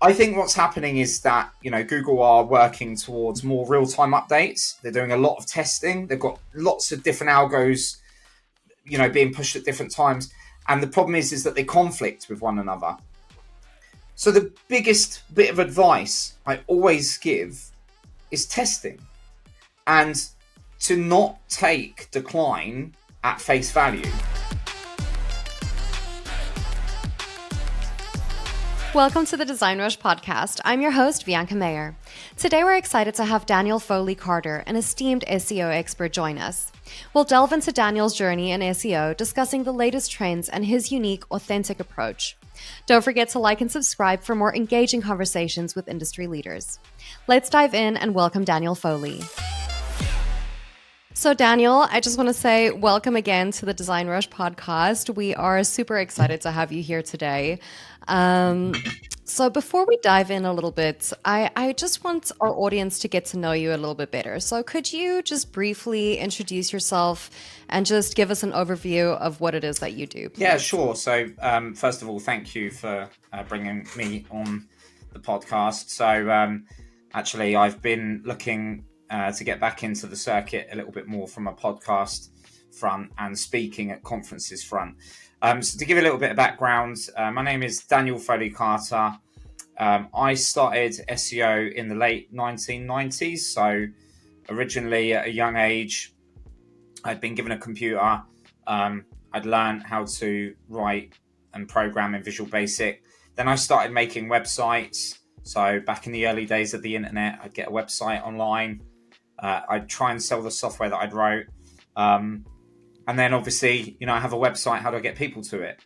I think what's happening is that, Google are working towards more real-time updates. They're doing a lot of testing. They've got lots of different algos, being pushed at different times. And the problem is that they conflict with one another. So the biggest bit of advice I always give is testing and to not take decline at face value. Welcome to the DesignRush podcast. I'm your host, Bianca Mayer. Today we're excited to have Daniel Foley Carter, an esteemed SEO expert, join us. We'll delve into Daniel's journey in SEO, discussing the latest trends and his unique, authentic approach. Don't forget to like and subscribe for more engaging conversations with industry leaders. Let's dive in and welcome Daniel Foley. So Daniel, I just want to say welcome again to the DesignRush podcast. We are super excited to have you here today. So before we dive in a little bit, I just want our audience to get to know you a little bit better. So could you just briefly introduce yourself and just give us an overview of what it is that you do, please? Yeah, sure. So first of all, thank you for bringing me on the podcast. So actually, I've been looking to get back into the circuit a little bit more from a podcast front and speaking at conferences front. So to give you a little bit of background, my name is Daniel Foley Carter. I started SEO in the late 1990s. So originally at a young age, I'd been given a computer. I'd learned how to write and program in Visual Basic. Then I started making websites. So back in the early days of the internet, I'd get a website online. I'd try and sell the software that I'd wrote. And then obviously, I have a website, how do I get people to it?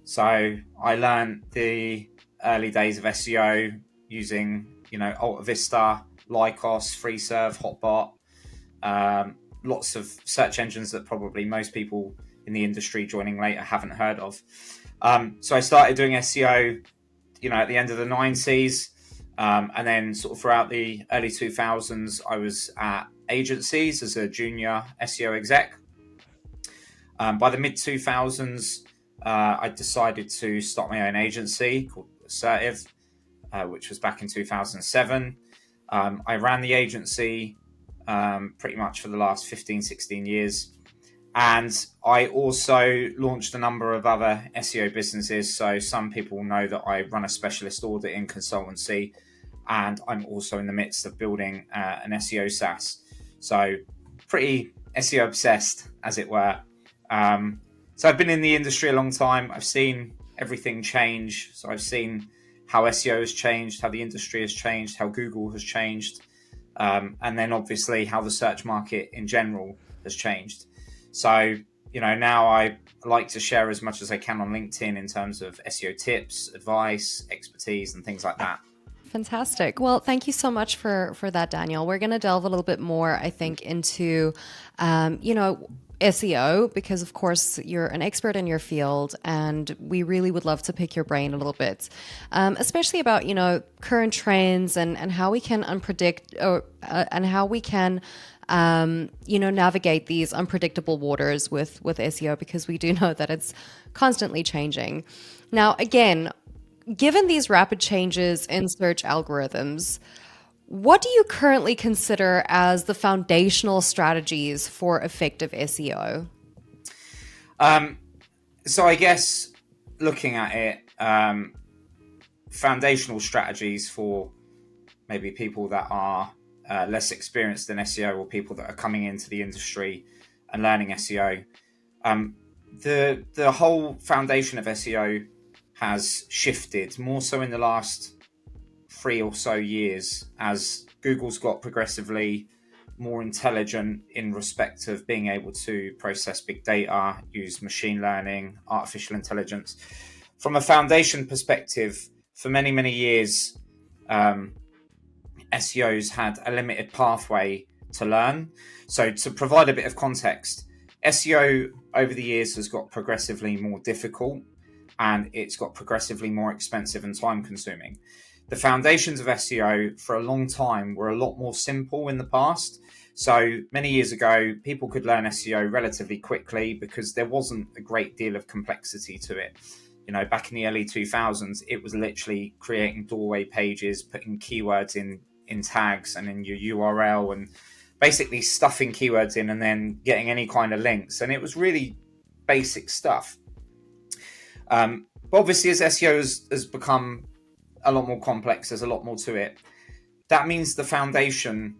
So I learned the early days of SEO using, Alta Vista, Lycos, FreeServe, Hotbot, lots of search engines that probably most people in the industry joining later haven't heard of. So I started doing SEO, at the end of the 90s. And then sort of throughout the early 2000s, I was at agencies as a junior SEO exec. By the mid-2000s, I decided to start my own agency called Assertive, which was back in 2007. I ran the agency pretty much for the last 15, 16 years. And I also launched a number of other SEO businesses. So some people know that I run a specialist auditing consultancy, and I'm also in the midst of building an SEO SaaS. So pretty SEO obsessed, as it were. So I've been in the industry a long time. I've seen everything change. So I've seen how SEO has changed, how the industry has changed, how Google has changed, and then obviously how the search market in general has changed. So, now I like to share as much as I can on LinkedIn in terms of SEO tips, advice, expertise, and things like that. Fantastic. Well, thank you so much for that, Daniel. We're going to delve a little bit more, I think, into, SEO, because of course you're an expert in your field and we really would love to pick your brain a little bit, especially about, current trends and how we can and how we can navigate these unpredictable waters with SEO, because we do know that it's constantly changing. Now, again, given these rapid changes in search algorithms, what do you currently consider as the foundational strategies for effective SEO? So I guess looking at it, foundational strategies for maybe people that are less experienced in SEO or people that are coming into the industry and learning SEO. The whole foundation of SEO has shifted more so in the last 3 or so years as Google's got progressively more intelligent in respect of being able to process big data, use machine learning, artificial intelligence. From a foundation perspective, for many, many years, SEOs had a limited pathway to learn. So to provide a bit of context, SEO over the years has got progressively more difficult and it's got progressively more expensive and time consuming. The foundations of SEO for a long time were a lot more simple in the past. So many years ago, people could learn SEO relatively quickly because there wasn't a great deal of complexity to it. back in the early 2000s, it was literally creating doorway pages, putting keywords in tags and in your URL, and basically stuffing keywords in and then getting any kind of links. And it was really basic stuff. But obviously, as SEO has become a lot more complex, there's a lot more to it. That means the foundation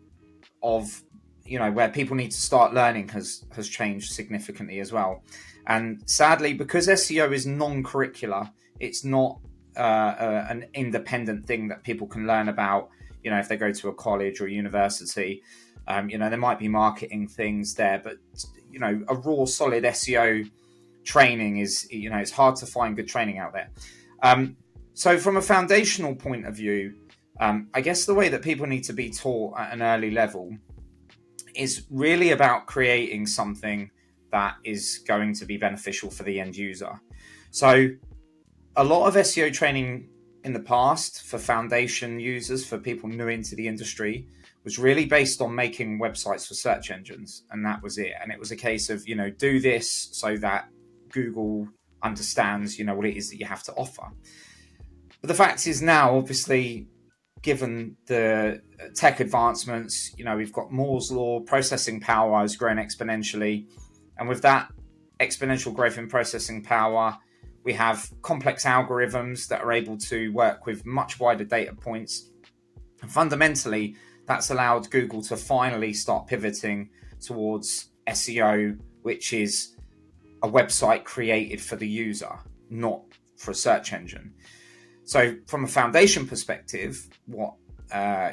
of where people need to start learning has changed significantly as well. And sadly, because SEO is non-curricular, it's not an independent thing that people can learn about. If they go to a college or a university, there might be marketing things there, but a raw, solid SEO training is it's hard to find good training out there. So from a foundational point of view, I guess the way that people need to be taught at an early level is really about creating something that is going to be beneficial for the end user. So a lot of SEO training in the past for foundation users, for people new into the industry, was really based on making websites for search engines. And that was it. And it was a case of, do this so that Google understands, what it is that you have to offer. But the fact is now, obviously, given the tech advancements, we've got Moore's law, processing power has grown exponentially. And with that exponential growth in processing power, we have complex algorithms that are able to work with much wider data points. And fundamentally, that's allowed Google to finally start pivoting towards SEO, which is a website created for the user, not for a search engine. So from a foundation perspective, what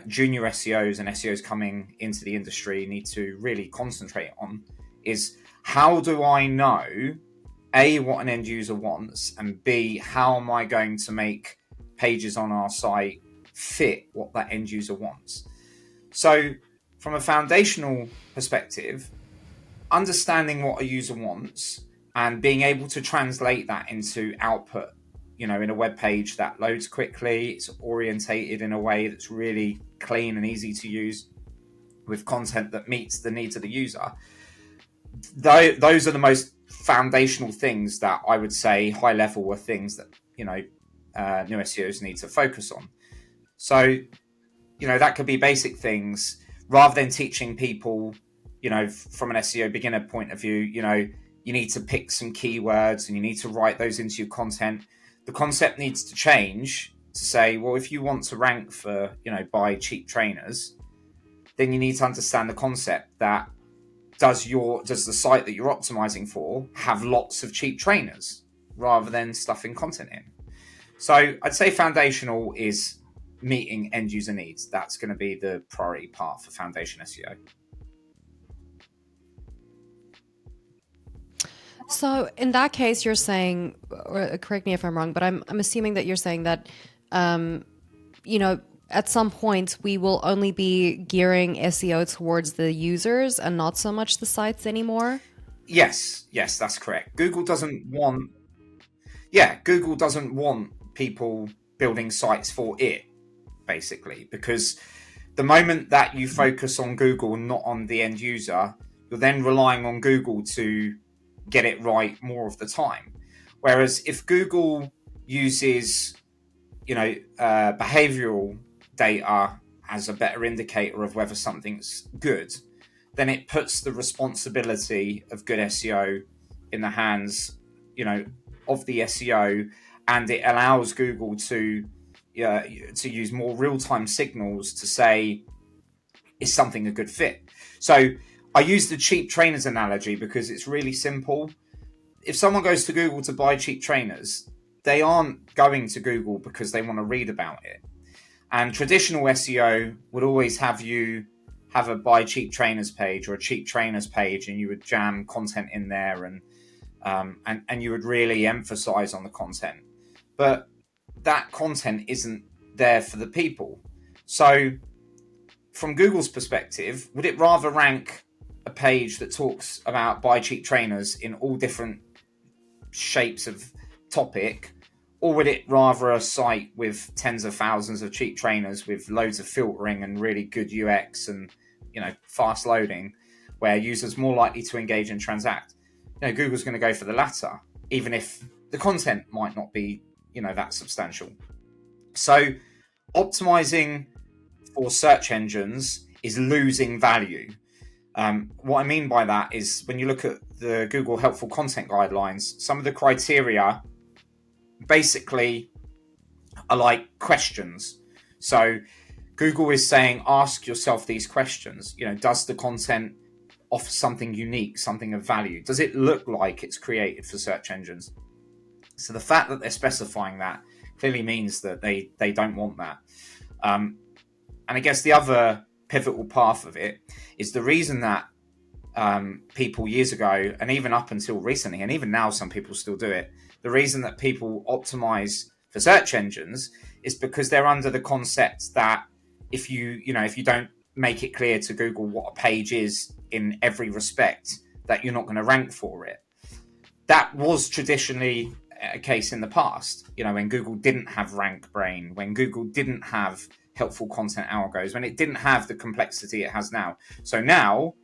junior SEOs and SEOs coming into the industry need to really concentrate on is, how do I know, A, what an end user wants, and B, how am I going to make pages on our site fit what that end user wants? So from a foundational perspective, understanding what a user wants and being able to translate that into output, in a web page that loads quickly, it's orientated in a way that's really clean and easy to use, with content that meets the needs of the user. Those are the most foundational things that I would say, high level, are things that new SEOs need to focus on. So that could be basic things, rather than teaching people from an SEO beginner point of view, you need to pick some keywords and you need to write those into your content. The concept needs to change to say, well, if you want to rank for buy cheap trainers, then you need to understand the concept that does the site that you're optimizing for have lots of cheap trainers, rather than stuffing content in. So I'd say foundational is meeting end user needs. That's going to be the priority part for foundation SEO. So in that case, you're saying, or correct me if I'm wrong, but I'm assuming that you're saying that, at some point we will only be gearing SEO towards the users and not so much the sites anymore. Yes, that's correct. Google doesn't want people building sites for it, basically, because the moment that you focus on Google, not on the end user, you're then relying on Google to get it right more of the time. Whereas if Google uses, behavioral data as a better indicator of whether something's good, then it puts the responsibility of good SEO in the hands, of the SEO, and it allows Google to use more real-time signals to say, is something a good fit? So I use the cheap trainers analogy because it's really simple. If someone goes to Google to buy cheap trainers, they aren't going to Google because they want to read about it. And traditional SEO would always have you have a buy cheap trainers page or a cheap trainers page, and you would jam content in there, and you would really emphasize on the content. But that content isn't there for the people. So from Google's perspective, would it rather rank a page that talks about buy cheap trainers in all different shapes of topic, or would it rather a site with tens of thousands of cheap trainers with loads of filtering and really good UX and fast loading, where users more likely to engage and transact? Google's going to go for the latter, even if the content might not be, that substantial. So optimizing for search engines is losing value. What I mean by that is when you look at the Google Helpful Content Guidelines, some of the criteria basically are like questions. So Google is saying, ask yourself these questions. Does the content offer something unique, something of value? Does it look like it's created for search engines? So the fact that they're specifying that clearly means that they don't want that. And I guess the other pivotal path of it is the reason that people years ago, and even up until recently, and even now some people still do it, the reason that people optimize for search engines is because they're under the concept that if you don't make it clear to Google what a page is in every respect, that you're not going to rank for it. That was traditionally a case in the past, when Google didn't have rank brain, when Google didn't have helpful content algos, when it didn't have the complexity it has now. So now,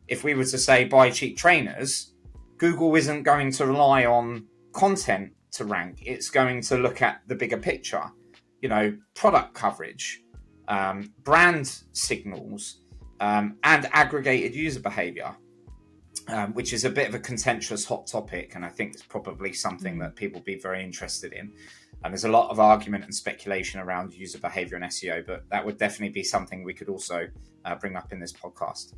if we were to say buy cheap trainers, Google isn't going to rely on content to rank. It's going to look at the bigger picture, product coverage, brand signals, and aggregated user behavior, which is a bit of a contentious hot topic. And I think it's probably something that people will be very interested in. And there's a lot of argument and speculation around user behavior and SEO, but that would definitely be something we could also bring up in this podcast.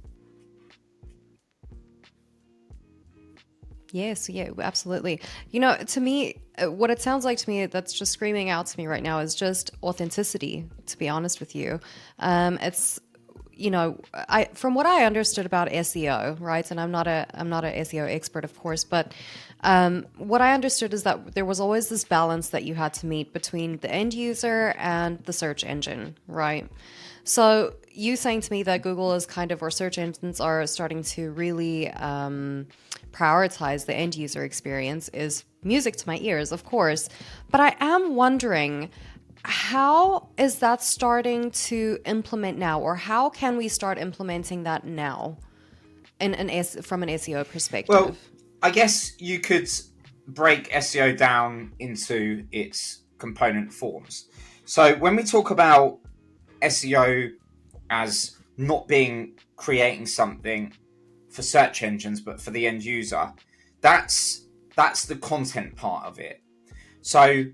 Yes, yeah, absolutely. To me, what it sounds like to me that's just screaming out to me right now is just authenticity, to be honest with you. It's, from what I understood about SEO, right? And I'm not a SEO expert, of course, but what I understood is that there was always this balance that you had to meet between the end user and the search engine, right? So you saying to me that Google is or search engines are starting to really prioritize the end user experience is music to my ears, of course. But I am wondering, how is that starting to implement now, or how can we start implementing that now from an SEO perspective? Well, I guess you could break SEO down into its component forms. So when we talk about SEO as not being creating something for search engines but for the end user, that's the content part of it. So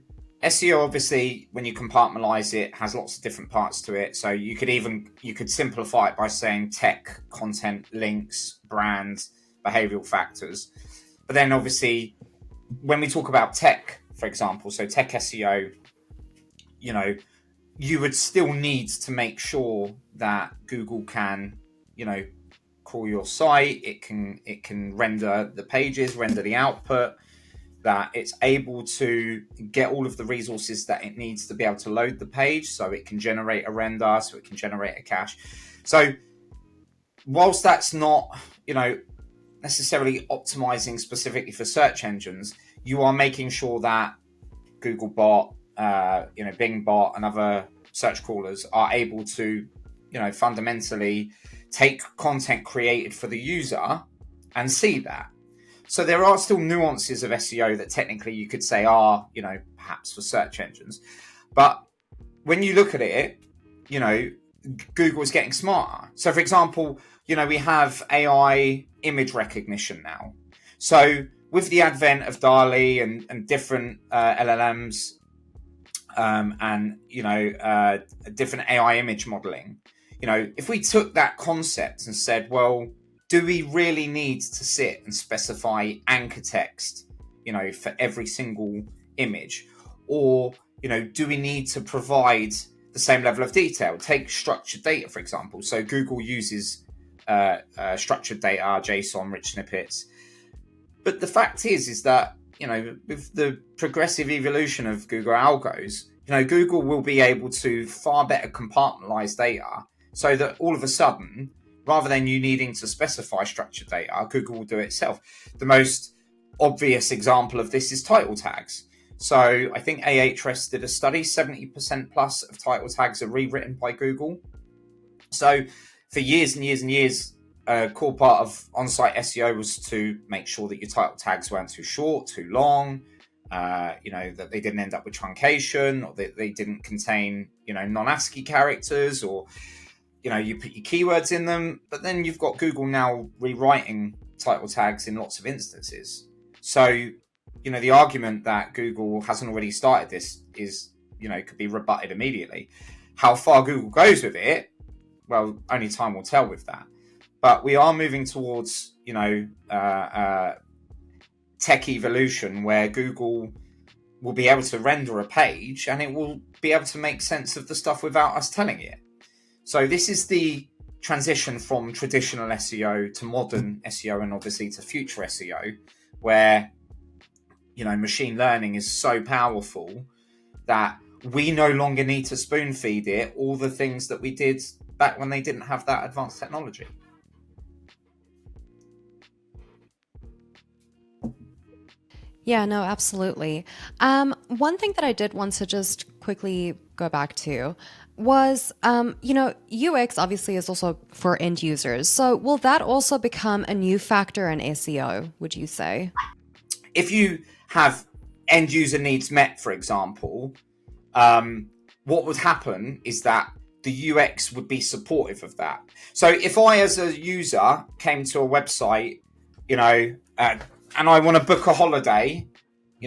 SEO, obviously, when you compartmentalize it, has lots of different parts to it. So you could simplify it by saying tech, content, links, brand, behavioral factors. But then obviously when we talk about tech, for example, so tech SEO, you would still need to make sure that Google can, crawl your site. It can render the pages, render the output, that it's able to get all of the resources that it needs to be able to load the page, so it can generate a render, so it can generate a cache. So whilst that's not, necessarily optimizing specifically for search engines, you are making sure that Googlebot, Bing bot and other search crawlers are able to, fundamentally take content created for the user and see that. So there are still nuances of SEO that technically you could say are, perhaps for search engines. But when you look at it, Google is getting smarter. So for example, we have AI image recognition now. So with the advent of DALL-E and different LLMs and different AI image modeling, if we took that concept and said, well, do we really need to sit and specify anchor text, for every single image? Or, do we need to provide the same level of detail? Take structured data, for example. So Google uses structured data, JSON, rich snippets. But the fact is that, with the progressive evolution of Google algos, Google will be able to far better compartmentalize data so that all of a sudden, rather than you needing to specify structured data, Google will do it itself. The most obvious example of this is title tags. So I think Ahrefs did a study, 70% plus of title tags are rewritten by Google. So for years and years and years, a core part of on-site SEO was to make sure that your title tags weren't too short, too long, that they didn't end up with truncation, or that they didn't contain, non-ASCII characters, or, you put your keywords in them. But then you've got Google now rewriting title tags in lots of instances. So, the argument that Google hasn't already started this is, could be rebutted immediately. How far Google goes with it, well, only time will tell with that. But we are moving towards, tech evolution, where Google will be able to render a page and it will be able to make sense of the stuff without us telling it. So this is the transition from traditional SEO to modern SEO, and obviously to future SEO, where, machine learning is so powerful that we no longer need to spoon feed it all the things that we did back when they didn't have that advanced technology. Yeah, no, absolutely. One thing that I did want to just quickly go back to was, UX obviously is also for end users. So will that also become a new factor in SEO, would you say? If you have end user needs met, for example, what would happen is that the UX would be supportive of that. So if I, as a user, came to a website, and I want to book a holiday,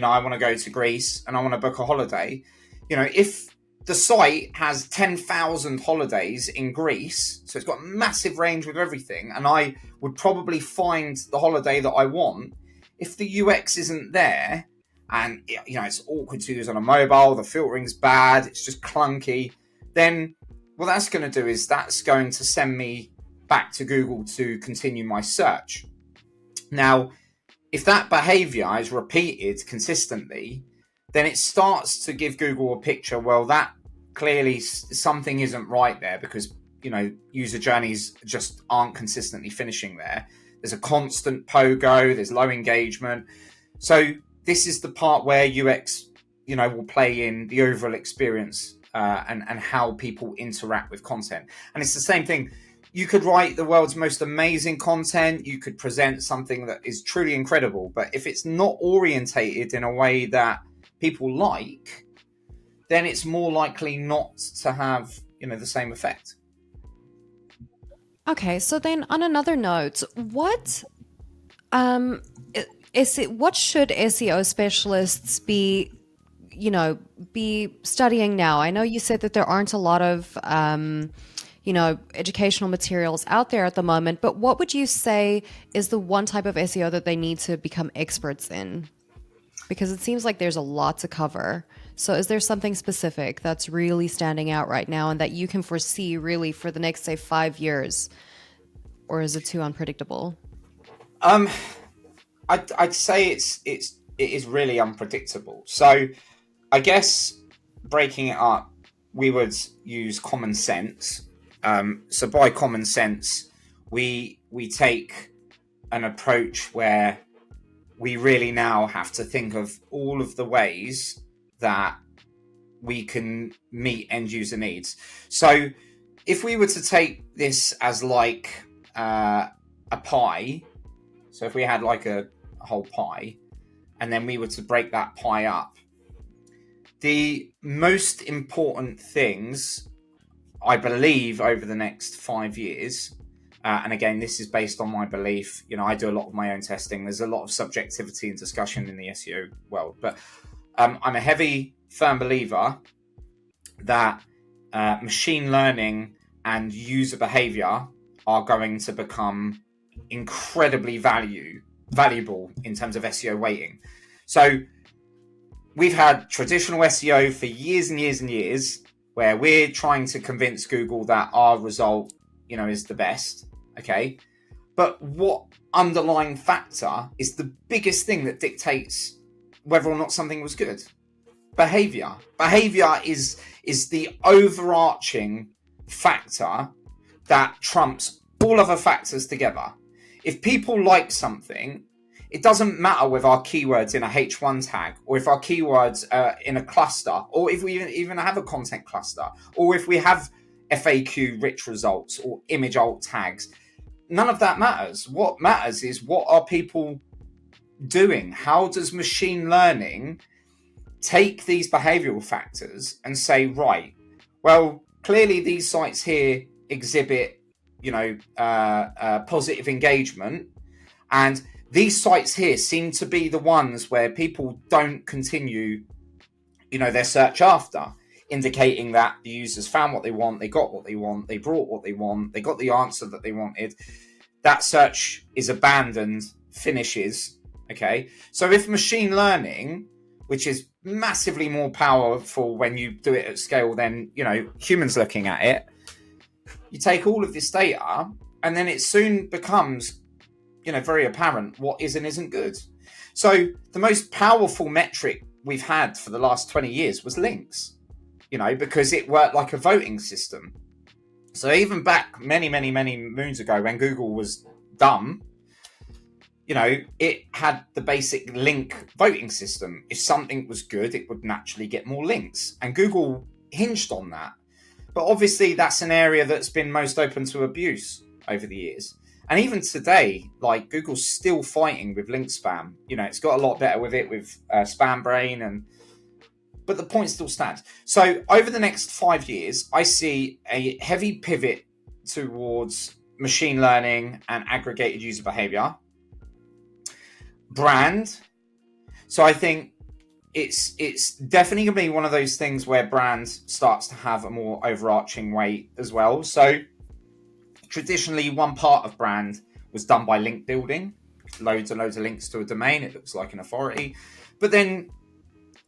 I want to go to Greece and I want to book a holiday, if the site has 10,000 holidays in Greece, so it's got a massive range with everything, and I would probably find the holiday that I want, if the UX isn't there, and it's awkward to use on a mobile, the filtering's bad, it's just clunky, then what that's going to do is that's going to send me back to Google to continue my search. Now, if that behavior is repeated consistently, then it starts to give Google a picture, well, that clearly something isn't right there, because, user journeys just aren't consistently finishing there. There's a constant pogo, there's low engagement. So this is the part where UX, will play in the overall experience and how people interact with content. And it's the same thing. You could write the world's most amazing content. You could present something that is truly incredible. But if it's not orientated in a way that people like, then it's more likely not to have, the same effect. Okay, so then on another note, what should SEO specialists be studying now? I know you said that there aren't a lot of educational materials out there at the moment, but what would you say is the one type of SEO that they need to become experts in? Because it seems like there's a lot to cover. So is there something specific that's really standing out right now and that you can foresee really for the next, say, 5 years? Or is it too unpredictable? I'd say it is really unpredictable. So I guess breaking it up, we would use common sense. So by common sense, we take an approach where we really now have to think of all of the ways that we can meet end user needs. So if we were to take this as like a pie, so if we had like a whole pie, and then we were to break that pie up, the most important things, I believe, over the next 5 years, and again, this is based on my belief, I do a lot of my own testing. There's a lot of subjectivity and discussion in the SEO world, but I'm a heavy, firm believer that machine learning and user behavior are going to become incredibly valuable in terms of SEO weighting. So we've had traditional SEO for years and years and years, where we're trying to convince Google that our result, is the best. Okay. But what underlying factor is the biggest thing that dictates whether or not something was good? Behavior. Behavior is the overarching factor that trumps all other factors together. If people like something, it doesn't matter with our keywords in a H1 tag, or if our keywords are in a cluster, or if we even have a content cluster, or if we have FAQ rich results or image alt tags. None of that matters. What matters is, what are people doing? How does machine learning take these behavioral factors and say, right, well, clearly these sites here exhibit, positive engagement, and these sites here seem to be the ones where people don't continue, their search after, indicating that the users found what they want, they got what they want, they brought what they want, they got the answer that they wanted. That search is abandoned, finishes. Okay, so if machine learning, which is massively more powerful when you do it at scale than humans looking at it, you take all of this data, and then it soon becomes very apparent what is and isn't good. So the most powerful metric we've had for the last 20 years was links, because it worked like a voting system. So even back many moons ago, when Google was dumb, it had the basic link voting system. If something was good, it would naturally get more links, and Google hinged on that. But obviously that's an area that's been most open to abuse over the years. And even today, like, Google's still fighting with link spam. It's got a lot better with it, with spam brain, but the point still stands. So over the next 5 years, I see a heavy pivot towards machine learning and aggregated user behavior. Brand. So I think it's definitely going to be one of those things where brand starts to have a more overarching weight as well. So traditionally, one part of brand was done by link building, loads and loads of links to a domain. It looks like an authority. But then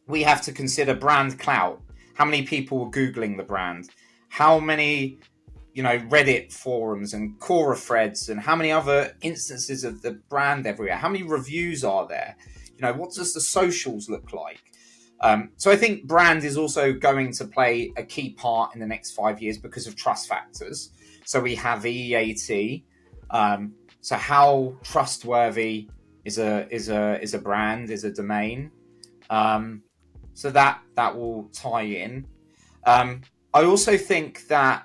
we have to consider brand clout. How many people were Googling the brand? How many, Reddit forums and Quora threads, and how many other instances of the brand everywhere? How many reviews are there? What does the socials look like? So I think brand is also going to play a key part in the next 5 years because of trust factors. So we have EAT. So how trustworthy is a brand, is a domain? So that will tie in. I also think that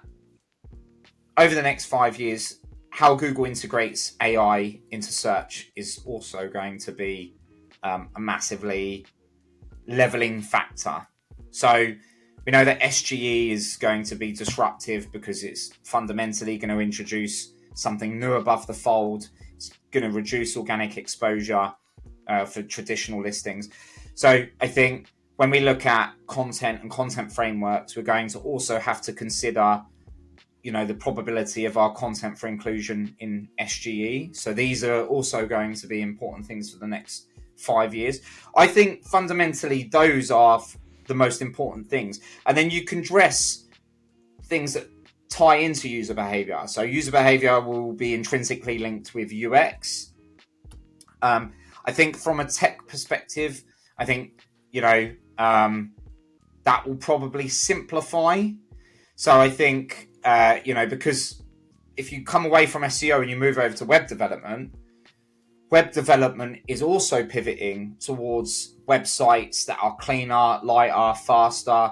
over the next 5 years, how Google integrates AI into search is also going to be a massively leveling factor. So we know that SGE is going to be disruptive because it's fundamentally going to introduce something new above the fold. It's going to reduce organic exposure for traditional listings. So I think when we look at content and content frameworks, we're going to also have to consider, the probability of our content for inclusion in SGE. So these are also going to be important things for the next 5 years. I think fundamentally those are the most important things. And then you can dress things that tie into user behavior. So user behavior will be intrinsically linked with UX. I think from a tech perspective, I think, that will probably simplify. So I think, because if you come away from SEO and you move over to web development is also pivoting towards websites that are cleaner, lighter, faster,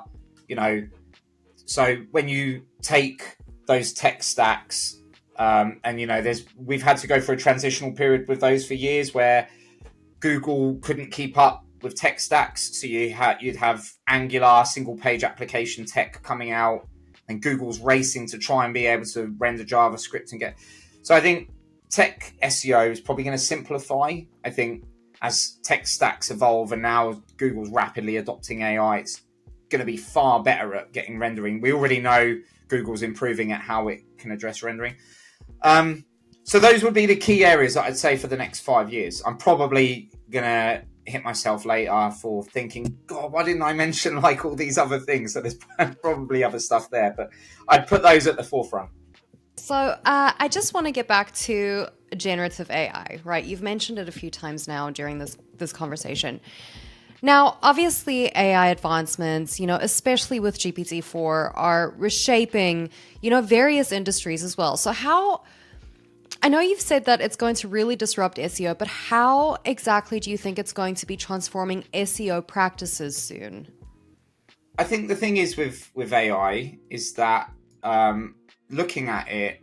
So when you take those tech stacks, and we've had to go through a transitional period with those for years where Google couldn't keep up with tech stacks. So you'd have Angular single page application tech coming out, and Google's racing to try and be able to render JavaScript and get. So I think tech SEO is probably going to simplify. I think as tech stacks evolve, and now Google's rapidly adopting AI, it's going to be far better at getting rendering. We already know Google's improving at how it can address rendering. So those would be the key areas that I'd say for the next 5 years. I'm probably going to hit myself later for thinking, God, why didn't I mention like all these other things? So there's probably other stuff there, but I'd put those at the forefront. So I just want to get back to generative AI, right? You've mentioned it a few times now during this conversation. Now, obviously, AI advancements, especially with GPT-4, are reshaping, various industries as well. So I know you've said that it's going to really disrupt SEO, but how exactly do you think it's going to be transforming SEO practices soon? I think the thing is with AI is that looking at it,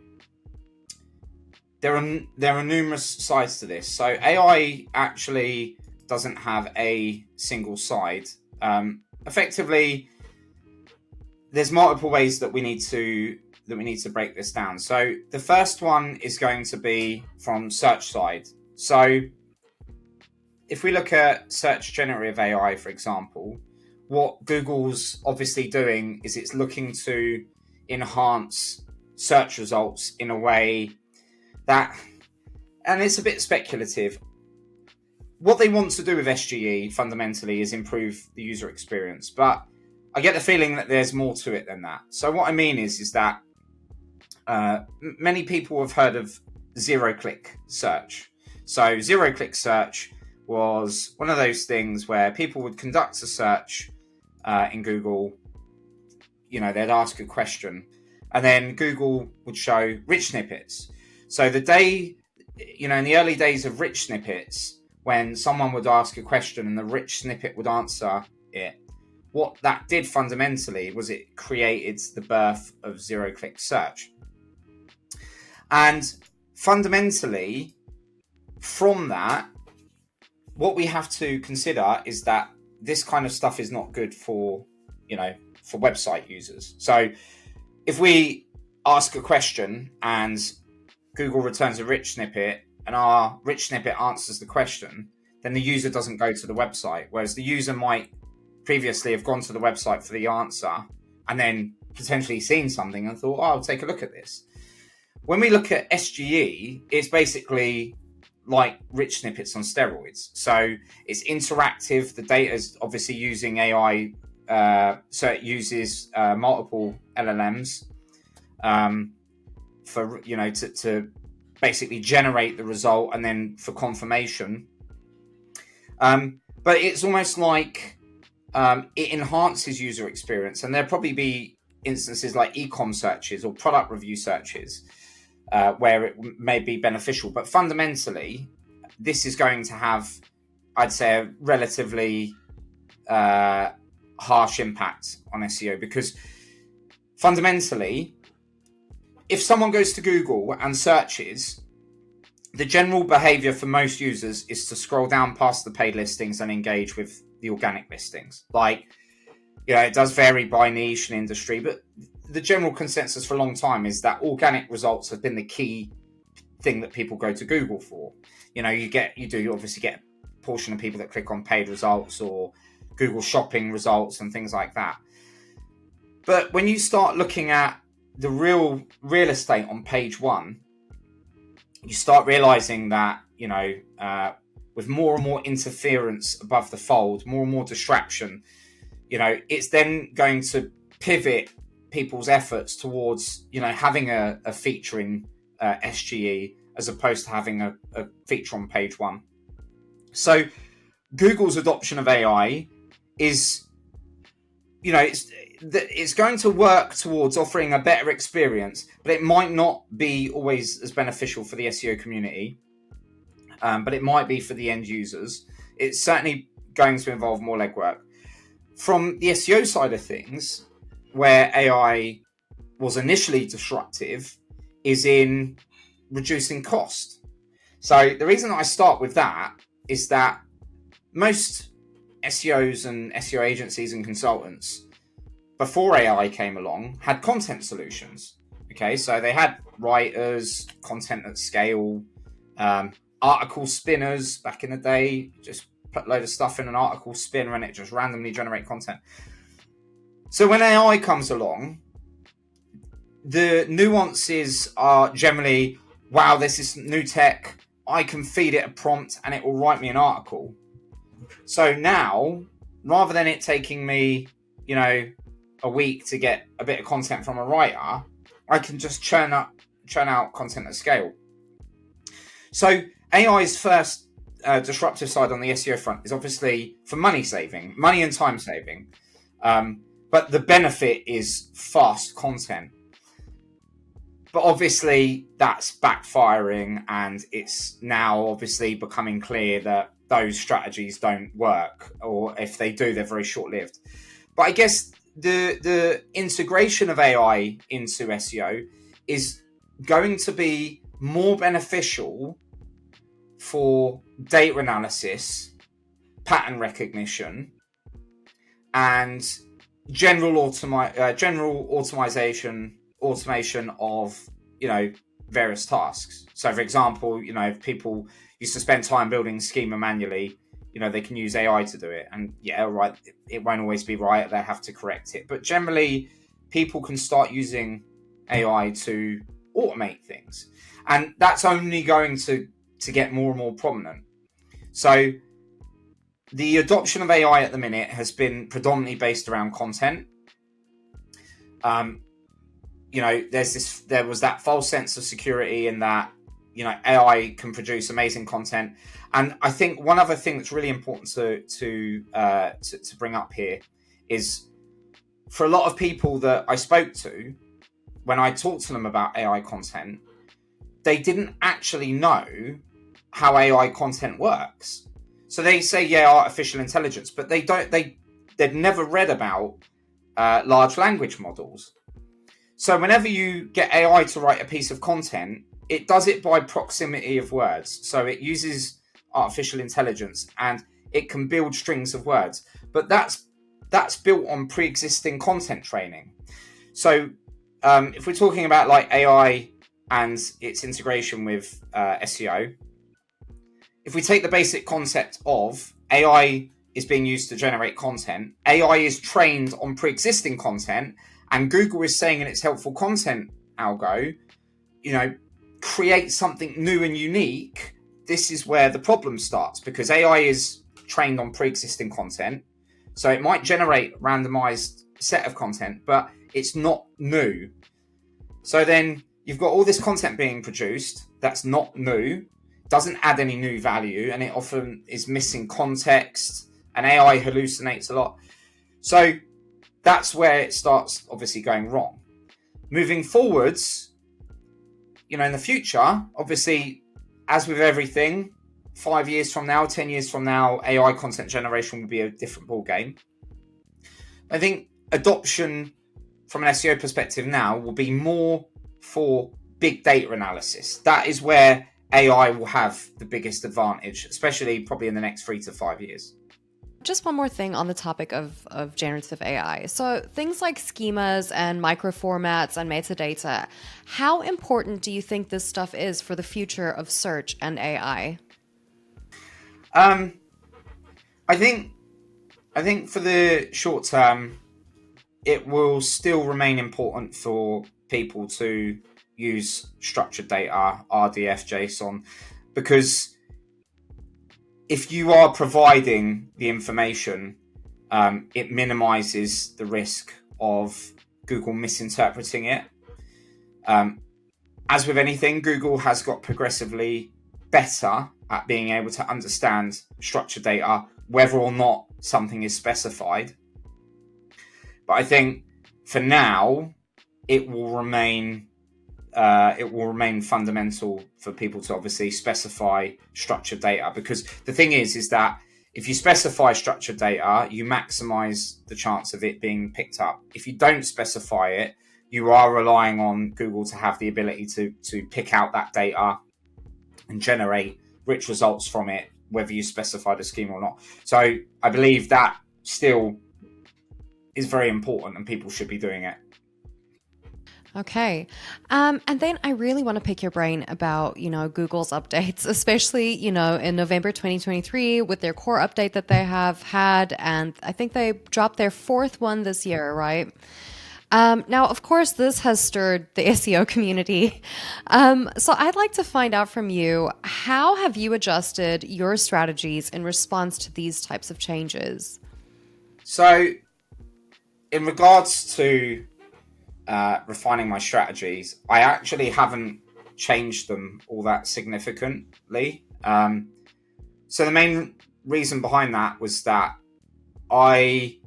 there are numerous sides to this. So AI actually doesn't have a single side. Effectively, there's multiple ways that we need to break this down. So the first one is going to be from search side. So if we look at search generative AI, for example, what Google's obviously doing is it's looking to enhance search results in a way that, and it's a bit speculative, what they want to do with SGE fundamentally is improve the user experience, but I get the feeling that there's more to it than that. So what I mean is that many people have heard of zero-click search. So zero-click search was one of those things where people would conduct a search in Google. They'd ask a question, and then Google would show rich snippets. So the day, in the early days of rich snippets, when someone would ask a question and the rich snippet would answer it, what that did fundamentally was it created the birth of zero-click search. And fundamentally, from that, what we have to consider is that this kind of stuff is not good for website users. So if we ask a question and Google returns a rich snippet and our rich snippet answers the question, then the user doesn't go to the website, whereas the user might previously have gone to the website for the answer and then potentially seen something and thought, I'll take a look at this. When we look at SGE, it's basically like rich snippets on steroids. So it's interactive. The data is obviously using AI, so it uses multiple LLMs for to basically generate the result and then for confirmation. But it's almost like it enhances user experience, and there'll probably be instances like e-com searches or product review searches where it may be beneficial. But fundamentally, this is going to have, I'd say, a relatively harsh impact on SEO, because fundamentally, if someone goes to Google and searches, the general behavior for most users is to scroll down past the paid listings and engage with the organic listings. It does vary by niche and industry, but the general consensus for a long time is that organic results have been the key thing that people go to Google for. You do obviously get a portion of people that click on paid results or Google shopping results and things like that. But when you start looking at the real estate on page one, you start realizing that, with more and more interference above the fold, more and more distraction, it's then going to pivot people's efforts towards, having a feature in SGE as opposed to having a feature on page one. So Google's adoption of AI is, it's going to work towards offering a better experience, but it might not be always as beneficial for the SEO community, but it might be for the end users. It's certainly going to involve more legwork. From the SEO side of things, where AI was initially disruptive, is in reducing cost. So the reason I start with that is that most SEOs and SEO agencies and consultants, before AI came along, had content solutions. Okay, so they had writers, content at scale, article spinners back in the day. Just put a load of stuff in an article spinner and it just randomly generate content. So when AI comes along, the nuances are generally, wow, this is new tech. I can feed it a prompt and it will write me an article. So now, rather than it taking me, a week to get a bit of content from a writer, I can just churn out content at scale. So AI's first disruptive side on the SEO front is obviously for money and time saving. But the benefit is fast content. But obviously that's backfiring, and it's now obviously becoming clear that those strategies don't work, or if they do, they're very short-lived. But I guess the integration of AI into SEO is going to be more beneficial for data analysis, pattern recognition, and general automation of, various tasks. So for example, if people used to spend time building schema manually, they can use AI to do it. And yeah, right, it won't always be right. They have to correct it. But generally, people can start using AI to automate things. And that's only going to get more and more prominent. So the adoption of AI at the minute has been predominantly based around content. There was that false sense of security in that, AI can produce amazing content. And I think one other thing that's really important to bring up here is, for a lot of people that I spoke to, when I talked to them about AI content, they didn't actually know how AI content works. So they say, yeah, artificial intelligence, but they'd never read about large language models. So whenever you get AI to write a piece of content, it does it by proximity of words. So it uses artificial intelligence and it can build strings of words, but that's built on pre-existing content training. So if we're talking about like AI and its integration with SEO, if we take the basic concept of AI is being used to generate content, AI is trained on pre-existing content, and Google is saying in its helpful content algo, create something new and unique. This is where the problem starts, because AI is trained on pre-existing content. So it might generate a randomized set of content, but it's not new. So then you've got all this content being produced that's not new, doesn't add any new value, and it often is missing context, and AI hallucinates a lot. So that's where it starts obviously going wrong. Moving forwards, in the future, obviously, as with everything, 5 years from now, 10 years from now, AI content generation will be a different ballgame. I think adoption from an SEO perspective now will be more for big data analysis. That is where AI will have the biggest advantage, especially probably in the next 3 to 5 years. Just one more thing on the topic of generative AI. So things like schemas and microformats and metadata, how important do you think this stuff is for the future of search and AI? I think for the short term, it will still remain important for people to use structured data, RDF, JSON, because if you are providing the information, it minimizes the risk of Google misinterpreting it. As with anything, Google has got progressively better at being able to understand structured data, whether or not something is specified. But I think for now, it will remain fundamental for people to obviously specify structured data, because the thing is that if you specify structured data, you maximize the chance of it being picked up. If you don't specify it, you are relying on Google to have the ability to pick out that data and generate rich results from it, whether you specify the schema or not. So I believe that still is very important and people should be doing it. Okay. And then I really want to pick your brain about, Google's updates, especially, in November 2023 with their core update that they have had. And I think they dropped their 4th one this year, right? Now, of course, this has stirred the SEO community. So I'd like to find out from you, how have you adjusted your strategies in response to these types of changes? So in regards to refining my strategies, I actually haven't changed them all that significantly. So the main reason behind that was that I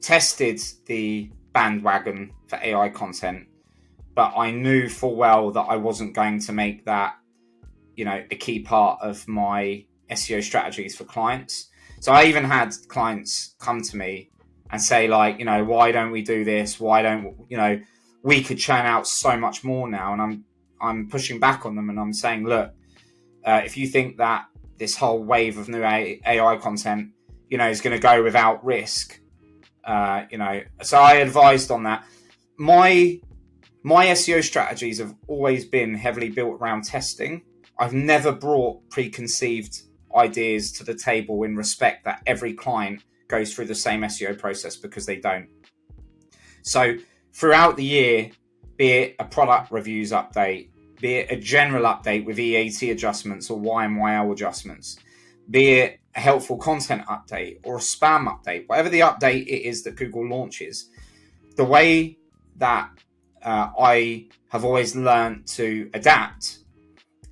tested the bandwagon for AI content, but I knew full well that I wasn't going to make that, a key part of my SEO strategies for clients. So I even had clients come to me and say, like, why don't we do this? Why don't, we could churn out so much more now. And I'm pushing back on them and I'm saying, look, if you think that this whole wave of new AI content, is going to go without risk, So I advised on that. My SEO strategies have always been heavily built around testing. I've never brought preconceived ideas to the table in respect that every client goes through the same SEO process, because they don't. So throughout the year, be it a product reviews update, be it a general update with EAT adjustments or YMYL adjustments, be it a helpful content update or a spam update, whatever the update it is that Google launches, the way that I have always learned to adapt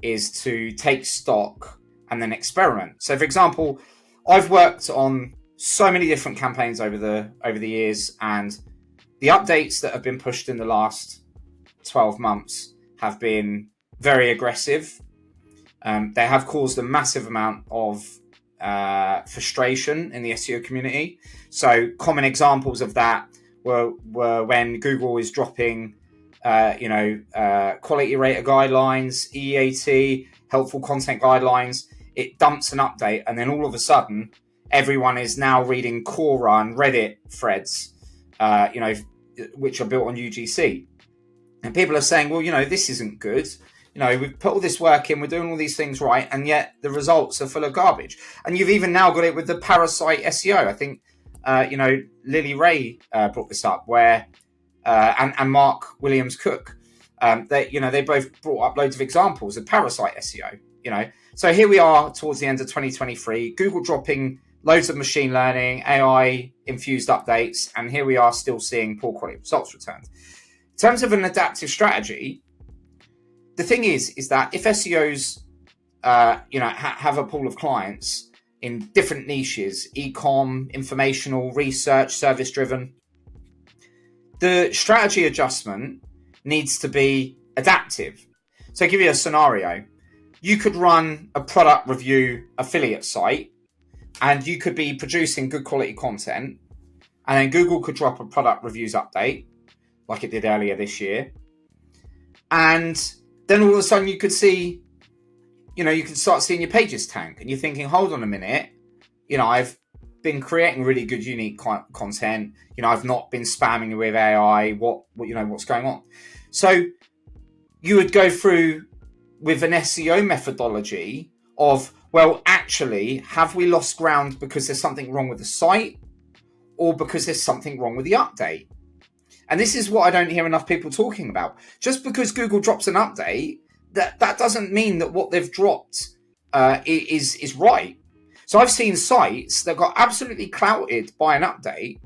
is to take stock and then experiment. So, for example, I've worked on so many different campaigns over the years, and the updates that have been pushed in the last 12 months have been very aggressive. They have caused a massive amount of frustration in the SEO community. So common examples of that were when Google is dropping quality rater guidelines, EAT, helpful content guidelines. It dumps an update, and then all of a sudden everyone is now reading Quora and Reddit threads, which are built on UGC. And people are saying, well, this isn't good. We've put all this work in, we're doing all these things right, and yet the results are full of garbage. And you've even now got it with the parasite SEO. I think, Lily Ray brought this up, where and Mark Williams Cook, they both brought up loads of examples of parasite SEO. So here we are towards the end of 2023, Google dropping loads of machine learning, AI infused updates, and here we are still seeing poor quality results returned. In terms of an adaptive strategy, the thing is that if SEOs, have a pool of clients in different niches, e-com, informational, research, service-driven, the strategy adjustment needs to be adaptive. So I'll give you a scenario. You could run a product review affiliate site, and you could be producing good quality content, and then Google could drop a product reviews update, like it did earlier this year. And then all of a sudden you could see, you can start seeing your pages tank, and you're thinking, hold on a minute, I've been creating really good, unique content. I've not been spamming with AI. What's going on? So you would go through with an SEO methodology of, well, actually, have we lost ground because there's something wrong with the site, or because there's something wrong with the update? And this is what I don't hear enough people talking about. Just because Google drops an update, that doesn't mean that what they've dropped is right. So I've seen sites that got absolutely clouted by an update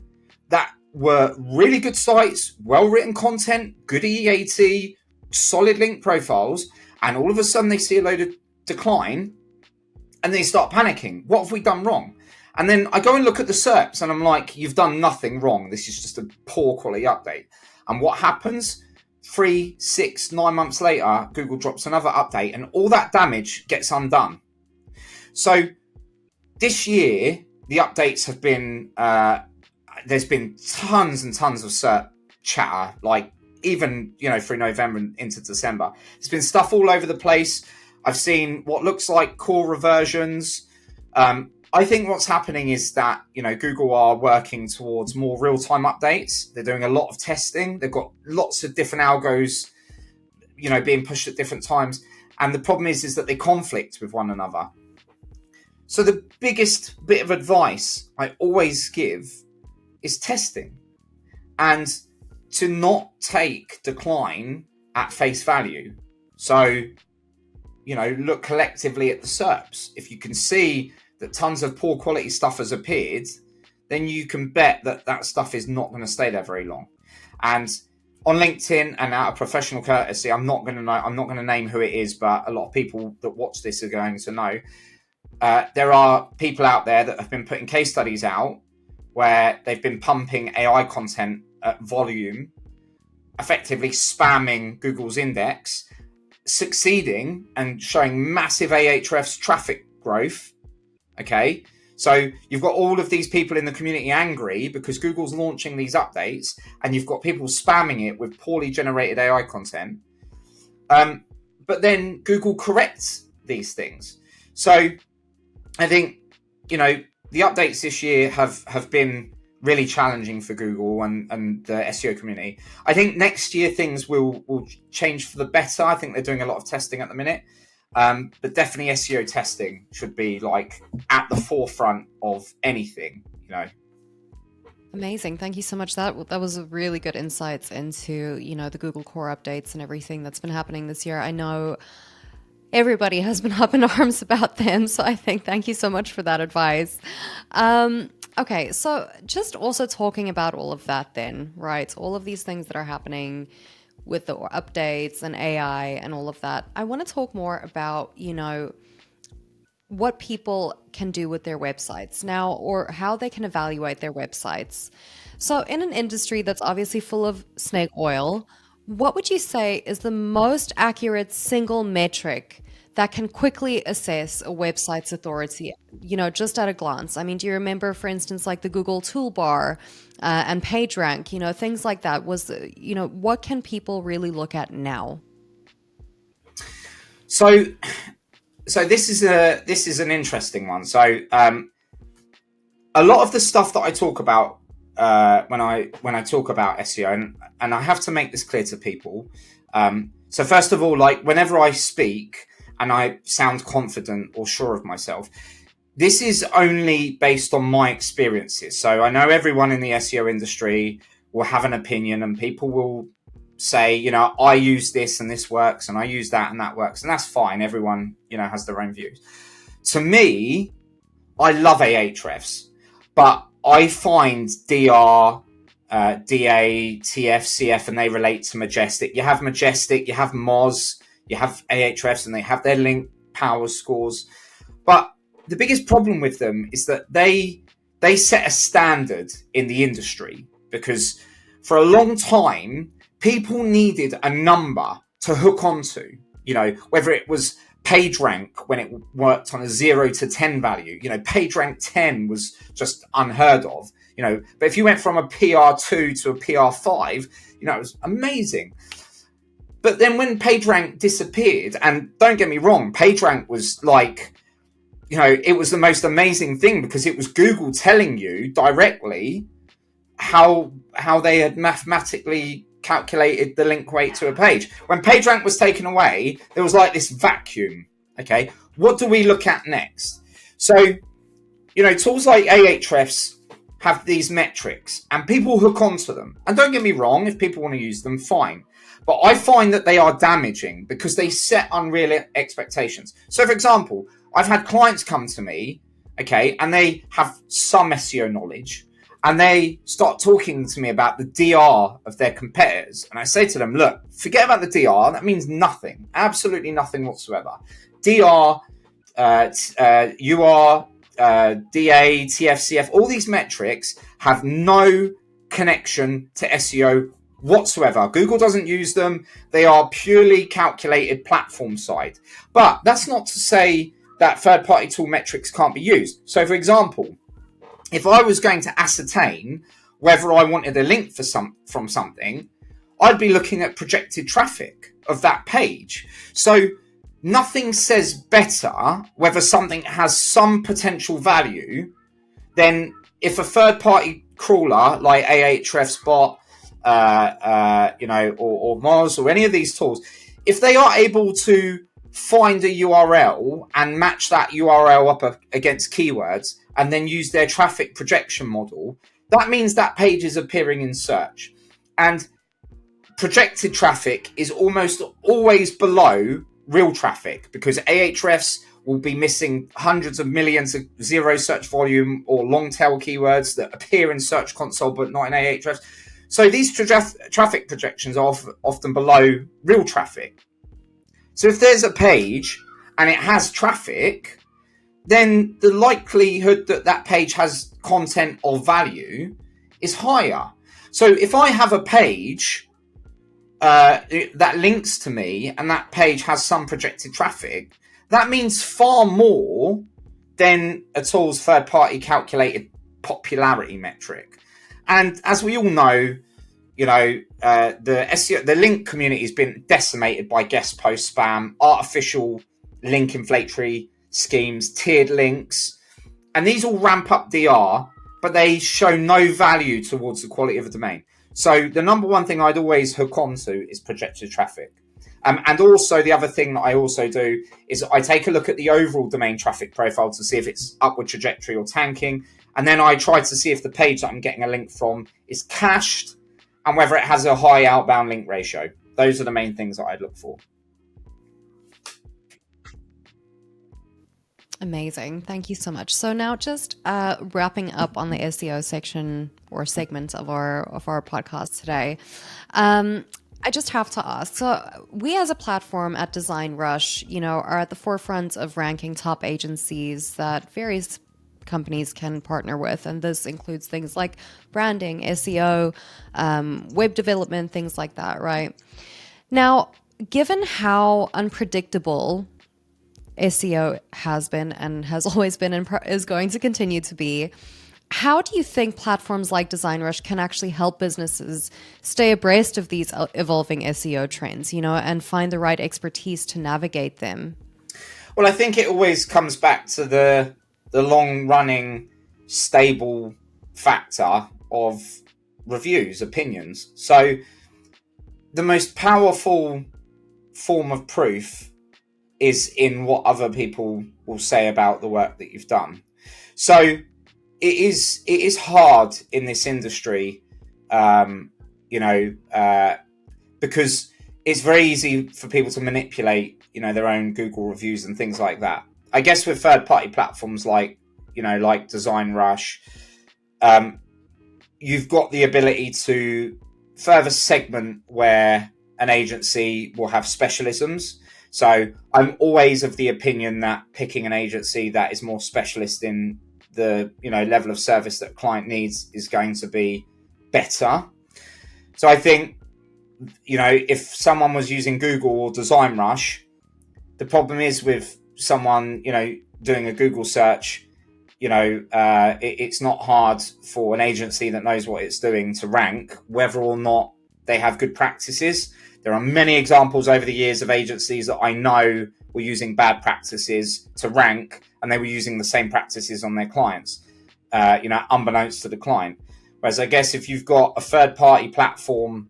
that were really good sites, well-written content, good EAT, solid link profiles, and all of a sudden they see a load of decline, and they start panicking. What have we done wrong? And then I go and look at the SERPs, and I'm like, you've done nothing wrong. This is just a poor quality update. And what happens? 3, 6, 9 months later, Google drops another update, and all that damage gets undone. So this year, the updates have been, there's been tons and tons of SERP chatter, like even, through November and into December. There's been stuff all over the place. I've seen what looks like core reversions. I think what's happening is that, Google are working towards more real-time updates. They're doing a lot of testing. They've got lots of different algos, being pushed at different times. And the problem is that they conflict with one another. So the biggest bit of advice I always give is testing, and to not take decline at face value. So, look collectively at the SERPs. If you can see that tons of poor quality stuff has appeared, then you can bet that stuff is not going to stay there very long. And on LinkedIn, and out of professional courtesy, I'm not going to name who it is, but a lot of people that watch this are going to know. There are people out there that have been putting case studies out where they've been pumping AI content at volume, effectively spamming Google's index, succeeding and showing massive Ahrefs traffic growth. Okay, so you've got all of these people in the community angry because Google's launching these updates, and you've got people spamming it with poorly generated AI content. But then Google corrects these things. So I think, the updates this year have been really challenging for Google and the SEO community. I think next year things will change for the better. I think they're doing a lot of testing at the minute. But definitely SEO testing should be like at the forefront of anything, you know. Amazing. Thank you so much. That was a really good insights into, the Google core updates and everything that's been happening this year. I know everybody has been up in arms about them, so I think thank you so much for that advice. Okay, so just also talking about all of that then, right? All of these things that are happening with the updates and AI and all of that. I want to talk more about, what people can do with their websites now, or how they can evaluate their websites. So, in an industry that's obviously full of snake oil, what would you say is the most accurate single metric that can quickly assess a website's authority, just at a glance? I mean, do you remember, for instance, like the Google toolbar and PageRank, things like that? What can people really look at now? So this is an interesting one. So a lot of the stuff that I talk about when I talk about SEO, and I have to make this clear to people. So first of all, like whenever I speak and I sound confident or sure of myself, this is only based on my experiences. So I know everyone in the SEO industry will have an opinion, and people will say, I use this and this works, and I use that and that works, and that's fine. Everyone, has their own views. To me, I love Ahrefs, but I find DR, DA, TF, CF, and they relate to Majestic. You have Majestic, you have Moz, you have Ahrefs, and they have their link power scores. But the biggest problem with them is that they set a standard in the industry, because for a long time, people needed a number to hook onto, whether it was PageRank when it worked on a 0 to 10 value. PageRank 10 was just unheard of, but if you went from a PR2 to a PR5, it was amazing. But then when PageRank disappeared, and don't get me wrong, PageRank was like, it was the most amazing thing, because it was Google telling you directly how they had mathematically calculated the link weight to a page. When PageRank was taken away, there was like this vacuum. Okay, what do we look at next? So, tools like Ahrefs have these metrics, and people hook onto them. And don't get me wrong, if people want to use them, fine. But I find that they are damaging, because they set unreal expectations. So, for example, I've had clients come to me, okay, and they have some SEO knowledge, and they start talking to me about the DR of their competitors. And I say to them, look, forget about the DR. That means nothing, absolutely nothing whatsoever. DR, UR, DA, TF, CF, all these metrics have no connection to SEO whatsoever. Google doesn't use them. They are purely calculated platform side. But that's not to say that third-party tool metrics can't be used. So, for example, if I was going to ascertain whether I wanted a link from something, I'd be looking at projected traffic of that page. So nothing says better whether something has some potential value than if a third-party crawler like Ahrefs bot, or Moz, or any of these tools, if they are able to find a URL and match that URL up against keywords, and then use their traffic projection model, that means that page is appearing in search. And projected traffic is almost always below real traffic, because Ahrefs will be missing hundreds of millions of zero search volume or long tail keywords that appear in Search Console but not in Ahrefs. So these traffic projections are often below real traffic. So if there's a page and it has traffic, then the likelihood that that page has content of value is higher. So if I have a page that links to me, and that page has some projected traffic, that means far more than a tool's third-party calculated popularity metric. And as we all know, the SEO, the link community has been decimated by guest post spam, artificial link inflatory schemes, tiered links, and these all ramp up DR but they show no value towards the quality of a domain. So the number one thing I'd always hook onto is projected traffic. And also the other thing that I also do is I take a look at the overall domain traffic profile to see if it's upward trajectory or tanking. And then I try to see if the page that I'm getting a link from is cached and whether it has a high outbound link ratio. Those are the main things that I'd look for. Amazing. Thank you so much. So now just wrapping up on the SEO section or segment of our podcast today. I just have to ask. So we as a platform at DesignRush, are at the forefront of ranking top agencies that various companies can partner with. And this includes things like branding, SEO, web development, things like that, right? Now, given how unpredictable SEO has been and has always been and is going to continue to be, how do you think platforms like DesignRush can actually help businesses stay abreast of these evolving SEO trends, and find the right expertise to navigate them? Well, I think it always comes back to the long-running stable factor of reviews, opinions. So the most powerful form of proof is in what other people will say about the work that you've done. So it is hard in this industry, because it's very easy for people to manipulate, their own Google reviews and things like that. I guess with third-party platforms like DesignRush, you've got the ability to further segment where an agency will have specialisms. So I'm always of the opinion that picking an agency that is more specialist in the level of service that a client needs is going to be better. So I think if someone was using Google or DesignRush, the problem is with someone doing a Google search, it's not hard for an agency that knows what it's doing to rank whether or not they have good practices. There are many examples over the years of agencies that I know were using bad practices to rank, and they were using the same practices on their clients, unbeknownst to the client. Whereas I guess if you've got a third-party platform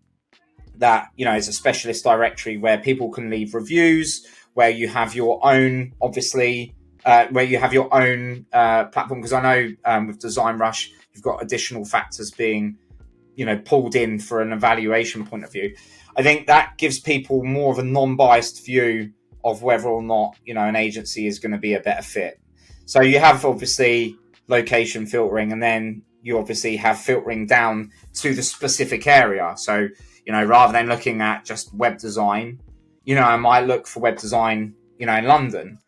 that, is a specialist directory where people can leave reviews, where you have your own, obviously, platform, because I know with DesignRush, you've got additional factors being, pulled in for an evaluation point of view. I think that gives people more of a non-biased view of whether or not, an agency is going to be a better fit. So you have obviously location filtering, and then you obviously have filtering down to the specific area. So, rather than looking at just web design, I might look for web design, in London.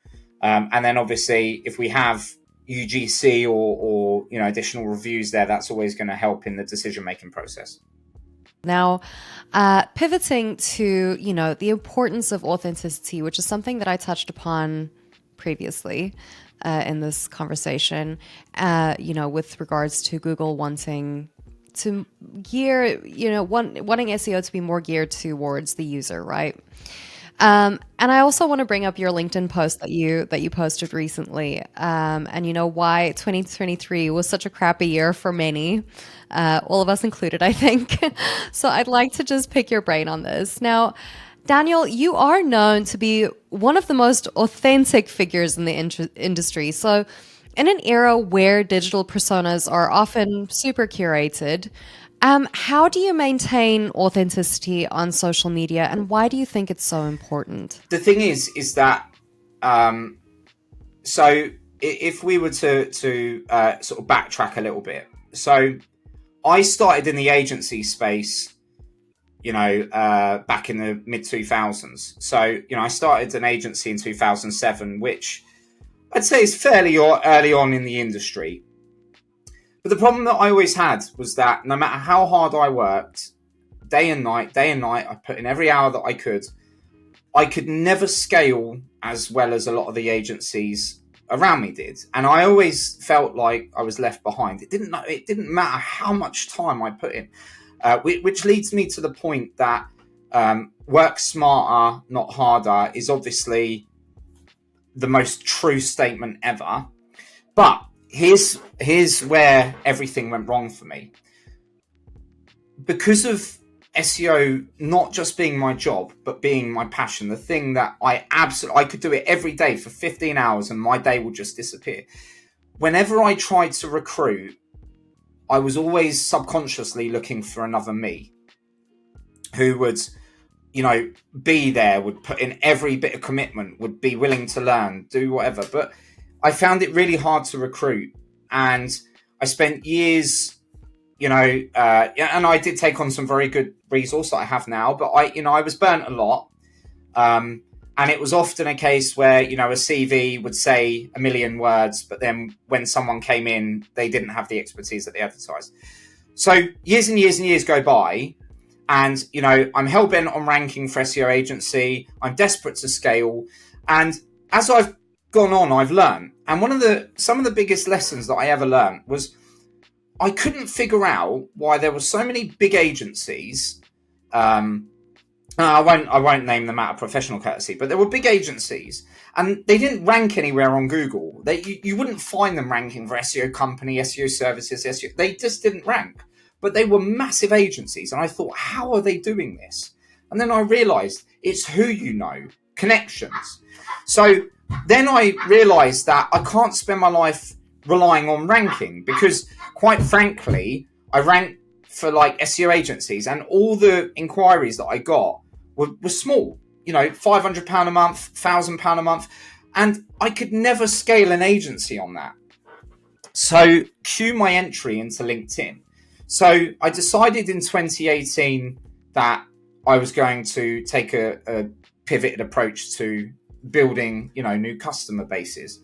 And then obviously if we have UGC or additional reviews there, that's always going to help in the decision-making process. Now, pivoting to, the importance of authenticity, which is something that I touched upon previously in this conversation, with regards to Google wanting to wanting SEO to be more geared towards the user, right? And I also want to bring up your LinkedIn post that you posted recently, and why 2023 was such a crappy year for many, all of us included, I think. So I'd like to just pick your brain on this. Now, Daniel, you are known to be one of the most authentic figures in the industry. So in an era where digital personas are often super curated, how do you maintain authenticity on social media, and why do you think it's so important? The thing is that, so if we were to sort of backtrack a little bit, so I started in the agency space, back in the mid 2000s. So, I started an agency in 2007, which I'd say is fairly early on in the industry. But the problem that I always had was that no matter how hard I worked, day and night, I put in every hour that I could never scale as well as a lot of the agencies around me did. And I always felt like I was left behind. It didn't matter how much time I put in, which leads me to the point that work smarter, not harder is obviously the most true statement ever. But here's where everything went wrong for me. Because of SEO not just being my job, but being my passion, the thing that I could do it every day for 15 hours and my day would just disappear. Whenever I tried to recruit, I was always subconsciously looking for another me who would, be there, would put in every bit of commitment, would be willing to learn, do whatever. But I found it really hard to recruit. And I spent years, and I did take on some very good resource that I have now, but I was burnt a lot. And it was often a case where, a CV would say 1 million words, but then when someone came in, they didn't have the expertise that they advertised. So years and years and years go by, and, I'm hell-bent on ranking for SEO agency. I'm desperate to scale. And as I've gone on, I've learned. And some of the biggest lessons that I ever learned was I couldn't figure out why there were so many big agencies. I won't name them out of professional courtesy, but there were big agencies and they didn't rank anywhere on Google. You wouldn't find them ranking for SEO company, SEO services, SEO. They just didn't rank, but they were massive agencies. And I thought, how are they doing this? And then I realized it's who connections. So then I realized that I can't spend my life relying on ranking because, quite frankly, I rank for like SEO agencies and all the inquiries that I got were small, £500 a month, £1,000 a month, and I could never scale an agency on that. So cue my entry into LinkedIn. So I decided in 2018 that I was going to take a pivoted approach to building, new customer bases.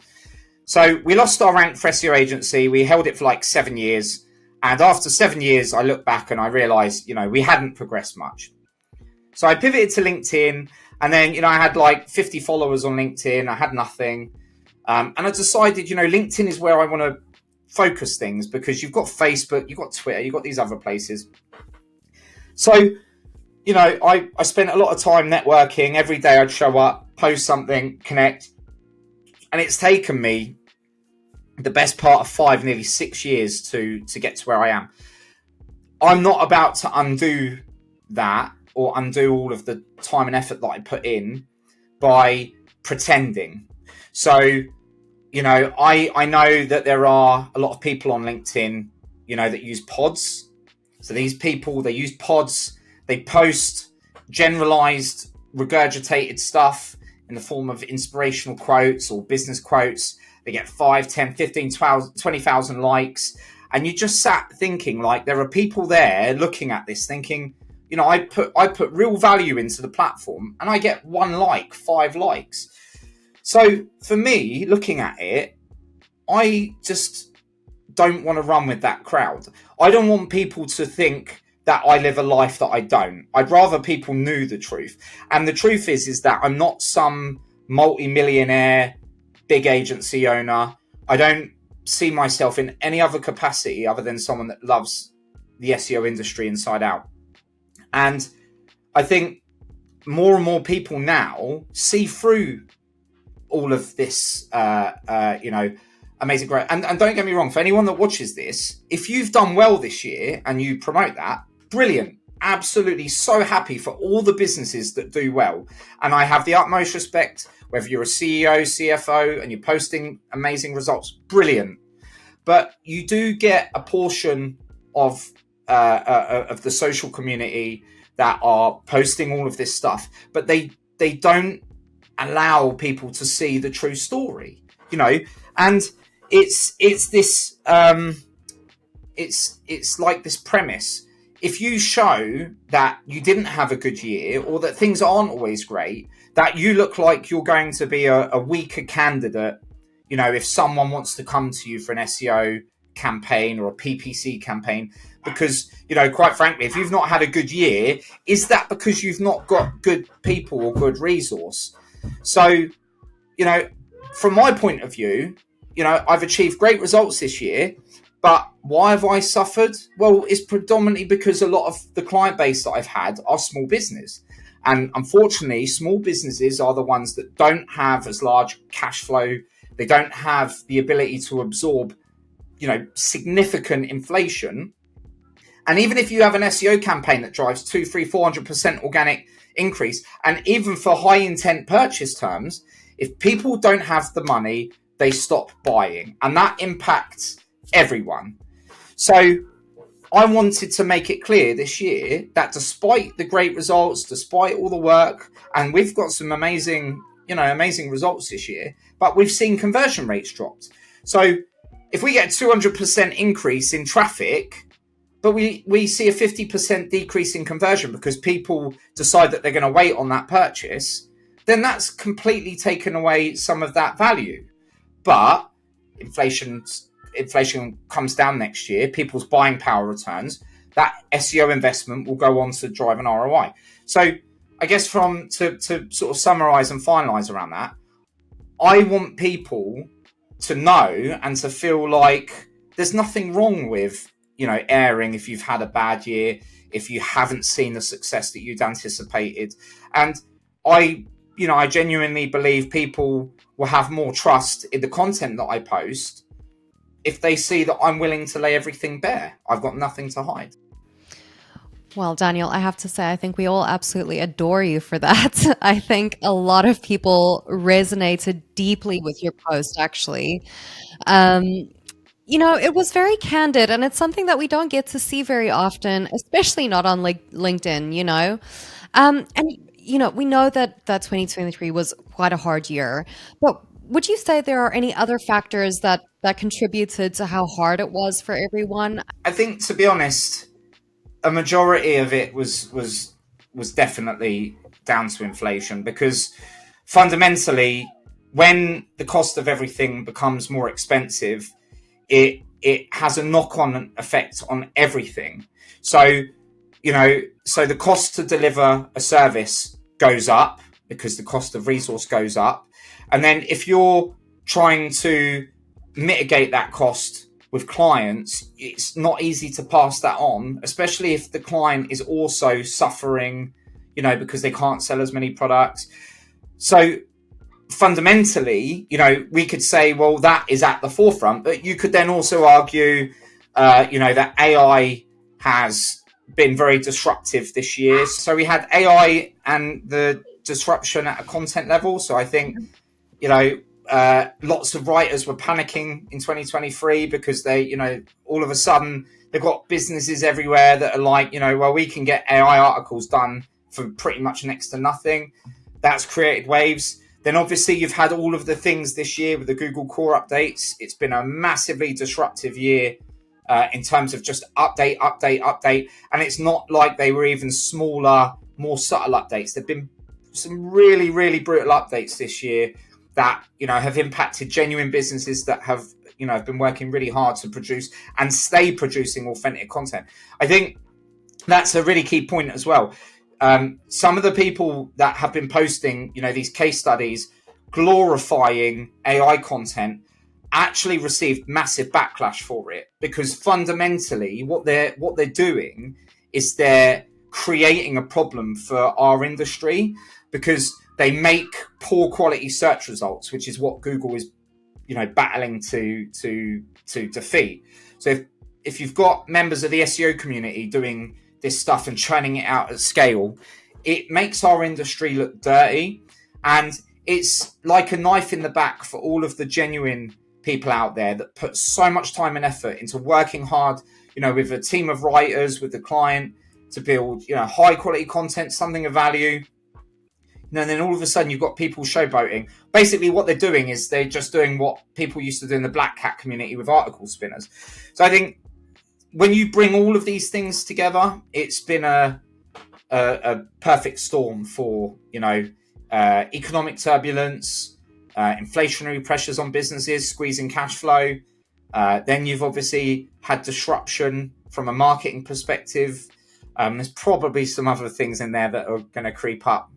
So we lost our rank for SEO agency. We held it for like 7 years. And after 7 years, I looked back and I realized, we hadn't progressed much. So I pivoted to LinkedIn, and then, I had like 50 followers on LinkedIn. I had nothing. And I decided, LinkedIn is where I want to focus things because you've got Facebook, you've got Twitter, you've got these other places. So, I spent a lot of time networking. Every day I'd show up, post something, connect. And it's taken me the best part of 5, nearly 6 years to get to where I am. I'm not about to undo that or undo all of the time and effort that I put in by pretending. So, I know that there are a lot of people on LinkedIn, that use pods. So these people, they use pods, they post generalized, regurgitated stuff in the form of inspirational quotes or business quotes. They get 5, 10, 15, 12, 20,000 likes. And you just sat thinking, like, there are people there looking at this thinking, I put real value into the platform and I get 1 like, 5 likes. So for me, looking at it, I just don't want to run with that crowd. I don't want people to think that I live a life that I don't. I'd rather people knew the truth. And the truth is that I'm not some multi-millionaire big agency owner. I don't see myself in any other capacity other than someone that loves the SEO industry inside out. And I think more and more people now see through all of this, amazing growth. And don't get me wrong, for anyone that watches this, if you've done well this year and you promote that, brilliant. Absolutely so happy for all the businesses that do well. And I have the utmost respect, whether you're a CEO, CFO, and you're posting amazing results, brilliant. But you do get a portion of the social community that are posting all of this stuff, but they don't allow people to see the true story, and it's this it's like this premise. If you show that you didn't have a good year or that things aren't always great, that you look like you're going to be a weaker candidate, if someone wants to come to you for an SEO campaign or a PPC campaign, because, quite frankly, if you've not had a good year, is that because you've not got good people or good resource? So, from my point of view, I've achieved great results this year, but why have I suffered? Well, it's predominantly because a lot of the client base that I've had are small business. And unfortunately, small businesses are the ones that don't have as large cash flow. They don't have the ability to absorb significant inflation. And even if you have an SEO campaign that drives 2, 3, 400% organic increase, and even for high intent purchase terms, if people don't have the money, they stop buying, and that impacts everyone. So I wanted to make it clear this year that despite the great results, despite all the work, and we've got some amazing results this year, but we've seen conversion rates dropped. So if we get a 200% increase in traffic, but we see a 50% decrease in conversion because people decide that they're going to wait on that purchase, then that's completely taken away some of that value. But inflation comes down next year, people's buying power returns, that SEO investment will go on to drive an ROI. So I guess to sort of summarize and finalize around that, I want people to know and to feel like there's nothing wrong with, airing if you've had a bad year, if you haven't seen the success that you'd anticipated. And I genuinely believe people will have more trust in the content that I post if they see that I'm willing to lay everything bare. I've got nothing to hide. Well, Daniel, I have to say, I think we all absolutely adore you for that. I think a lot of people resonated deeply with your post, actually. It was very candid, and it's something that we don't get to see very often, especially not on LinkedIn. And we know that 2023 was quite a hard year, but would you say there are any other factors that contributed to how hard it was for everyone? I think, to be honest, a majority of it was definitely down to inflation, because fundamentally, when the cost of everything becomes more expensive, it has a knock-on effect on everything. So the cost to deliver a service goes up because the cost of resource goes up. And then if you're trying to mitigate that cost with clients, it's not easy to pass that on, especially if the client is also suffering, because they can't sell as many products. So fundamentally, we could say, well, that is at the forefront, but you could then also argue, that AI has been very disruptive this year. So we had AI and the disruption at a content level. So I think, lots of writers were panicking in 2023 because they, all of a sudden they've got businesses everywhere that are like, well, we can get AI articles done for pretty much next to nothing. That's created waves. Then obviously you've had all of the things this year with the Google Core updates. It's been a massively disruptive year in terms of just update. And it's not like they were even smaller, more subtle updates. There've been some really, really brutal updates this year that, have impacted genuine businesses that have been working really hard to produce and stay producing authentic content. I think that's a really key point as well. Some of the people that have been posting, these case studies glorifying AI content actually received massive backlash for it, because fundamentally what they're doing is they're creating a problem for our industry, because they make poor quality search results, which is what Google is, battling to defeat. So if you've got members of the SEO community doing this stuff and churning it out at scale, it makes our industry look dirty, and it's like a knife in the back for all of the genuine people out there that put so much time and effort into working hard, with a team of writers, with the client, to build, high quality content, something of value. And then all of a sudden you've got people showboating. Basically what they're doing is they're just doing what people used to do in the Black Hat community with article spinners. So I think when you bring all of these things together, it's been a perfect storm for, economic turbulence, inflationary pressures on businesses, squeezing cash flow. Then you've obviously had disruption from a marketing perspective. There's probably some other things in there that are going to creep up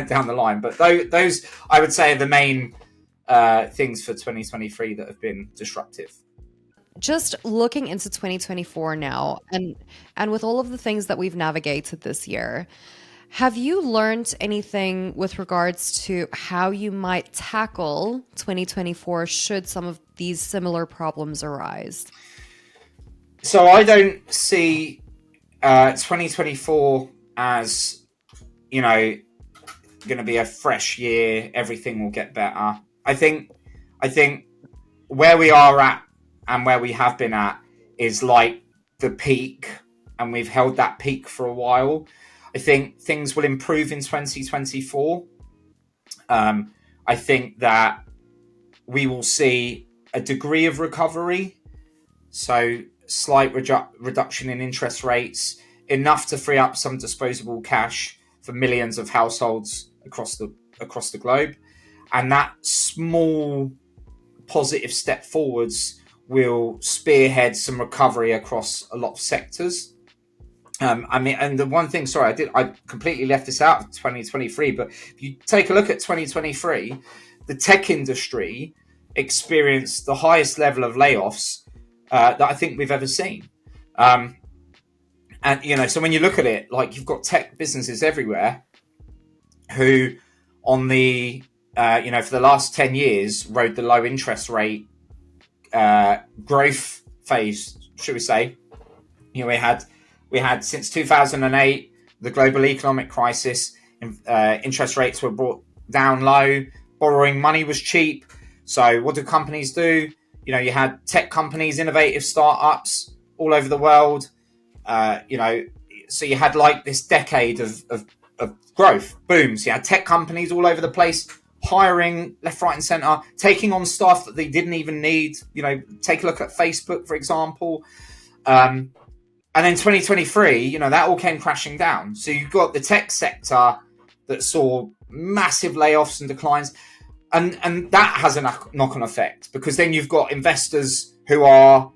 down the line. But those, I would say, are the main things for 2023 that have been disruptive. Just looking into 2024 now, and with all of the things that we've navigated this year, Have you learned anything with regards to how you might tackle 2024 should some of these similar problems arise? So I don't see 2024 as, going to be a fresh year. Everything will get better. I think where we are at and where we have been at is like the peak, and we've held that peak for a while. I think things will improve in 2024. I think that we will see a degree of recovery, so slight reduction in interest rates, enough to free up some disposable cash for millions of households across the globe, and that small positive step forwards will spearhead some recovery across a lot of sectors. And the one thing, sorry, I completely left this out of 2023, but if you take a look at 2023, the tech industry experienced the highest level of layoffs that I think we've ever seen. And, so when you look at it, like, you've got tech businesses everywhere who on the, for the last 10 years rode the low interest rate growth phase, should we say. We had since 2008, the global economic crisis, interest rates were brought down low, borrowing money was cheap. So what do companies do? You had tech companies, innovative startups all over the world. So you had like this decade of growth, boom. So you had tech companies all over the place, hiring left, right, and center, taking on stuff that they didn't even need. Take a look at Facebook, for example. And then 2023, that all came crashing down. So you've got the tech sector that saw massive layoffs and declines. And that has a knock-on effect, because then you've got investors who are,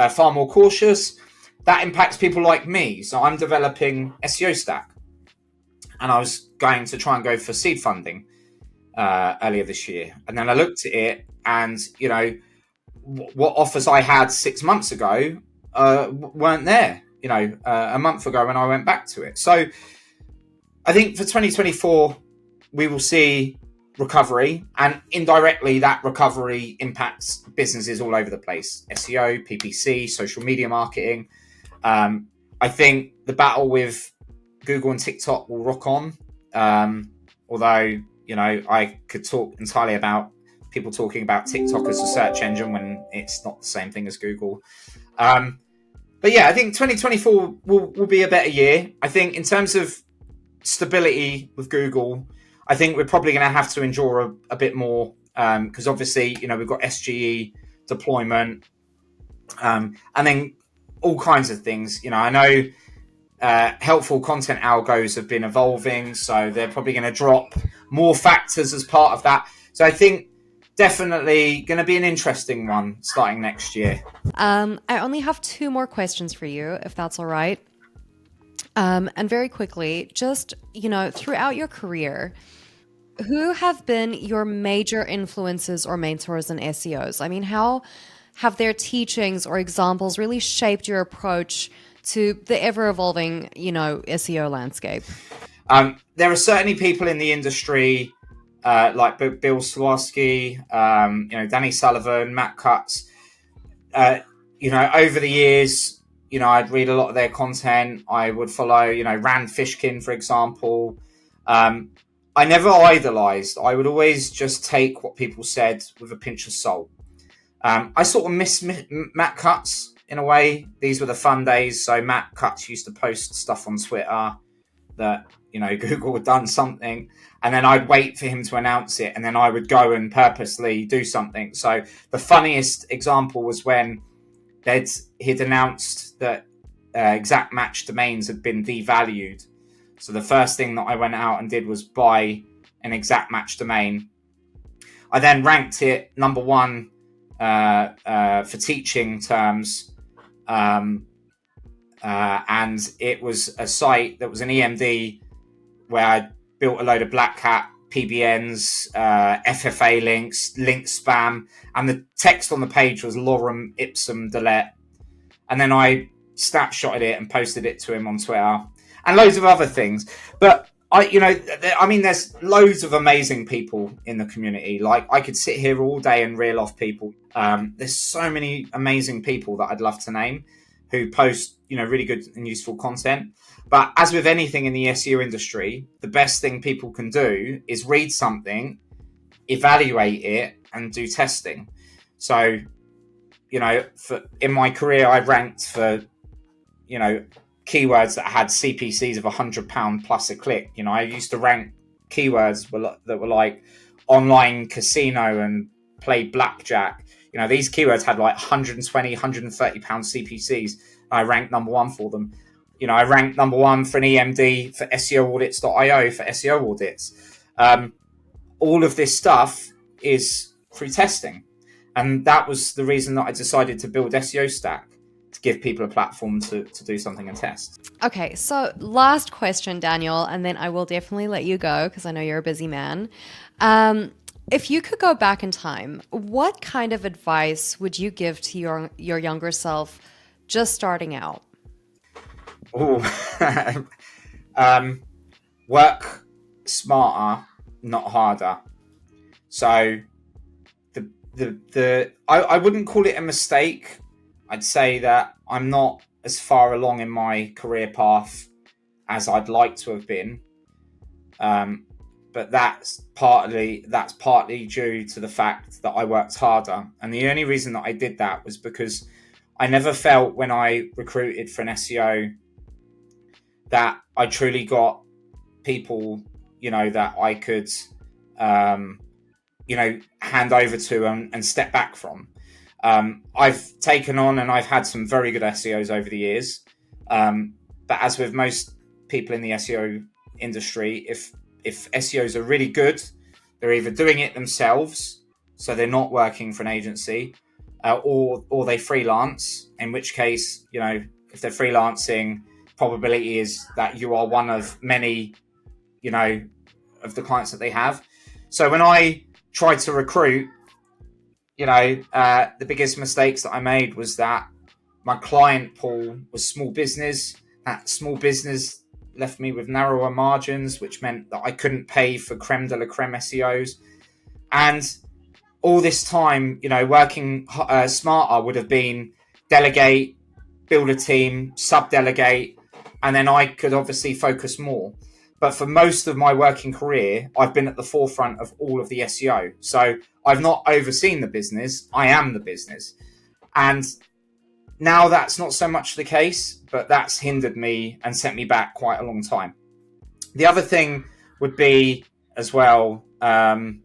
far more cautious. That impacts people like me. So I'm developing SEO stack, and I was going to try and go for seed funding earlier this year. And then I looked at it, and, what offers I had 6 months ago weren't there, a month ago when I went back to it. So I think for 2024, we will see recovery, and indirectly that recovery impacts businesses all over the place. SEO, PPC, social media marketing. I think the battle with Google and TikTok will rock on. Although, I could talk entirely about people talking about TikTok as a search engine when it's not the same thing as Google. But yeah, I think 2024 will be a better year. I think in terms of stability with Google, I think we're probably going to have to endure a bit more, because obviously, we've got SGE deployment, and then all kinds of things. I know helpful content algos have been evolving, so they're probably going to drop more factors as part of that. So I think definitely going to be an interesting one starting next year. I only have 2 more questions for you, if that's all right. And very quickly, just, throughout your career, who have been your major influences or mentors in SEOs? I mean, how have their teachings or examples really shaped your approach to the ever-evolving, SEO landscape? There are certainly people in the industry like Bill Swarsky, Danny Sullivan, Matt Cutts. Over the years, I'd read a lot of their content. I would follow, Rand Fishkin, for example. I never idolized. I would always just take what people said with a pinch of salt. I sort of miss Matt Cutts in a way. These were the fun days. So Matt Cutts used to post stuff on Twitter that, Google had done something, and then I'd wait for him to announce it, and then I would go and purposely do something. So the funniest example was when he'd announced that exact match domains had been devalued. So the first thing that I went out and did was buy an exact match domain. I then ranked it number 1 for teaching terms, and it was a site that was an EMD where I built a load of black hat PBNs, FFA links, link spam, and the text on the page was lorem ipsum delete. And then I snapshotted it and posted it to him on Twitter. and loads of other things. But I mean, there's loads of amazing people in the community. Like, I could sit here all day and reel off people. There's so many amazing people that I'd love to name who post, really good and useful content. But as with anything in the SEO industry, the best thing people can do is read something, evaluate it, and do testing. So, in my career, I ranked for, keywords that had CPCs of £100 plus a click. I used to rank keywords that were like online casino and play blackjack. These keywords had like 120, £130 CPCs. I ranked number one for them. I ranked number one for an EMD for SEOaudits.io for SEO audits. All of this stuff is through testing. And that was the reason that I decided to build SEO Stack, to give people a platform to do something and test. Okay, so last question, Daniel, and then I will definitely let you go because I know you're a busy man. If you could go back in time, what kind of advice would you give to your younger self just starting out? Work smarter, not harder. So I wouldn't call it a mistake. I'd say that I'm not as far along in my career path as I'd like to have been. But that's partly due to the fact that I worked harder. And the only reason that I did that was because I never felt when I recruited for an SEO that I truly got people, that I could, hand over to and step back from. I've taken on and I've had some very good SEOs over the years. But as with most people in the SEO industry, if SEOs are really good, they're either doing it themselves, so they're not working for an agency, or they freelance, in which case, if they're freelancing, probability is that you are one of many, of the clients that they have. So when I tried to recruit, the biggest mistakes that I made was that my client pool was small business. That small business left me with narrower margins, which meant that I couldn't pay for creme de la creme SEOs. And all this time, working smarter would have been delegate, build a team, sub-delegate, and then I could obviously focus more. But for most of my working career, I've been at the forefront of all of the SEO. So I've not overseen the business, I am the business. And now that's not so much the case, but that's hindered me and set me back quite a long time. The other thing would be as well, to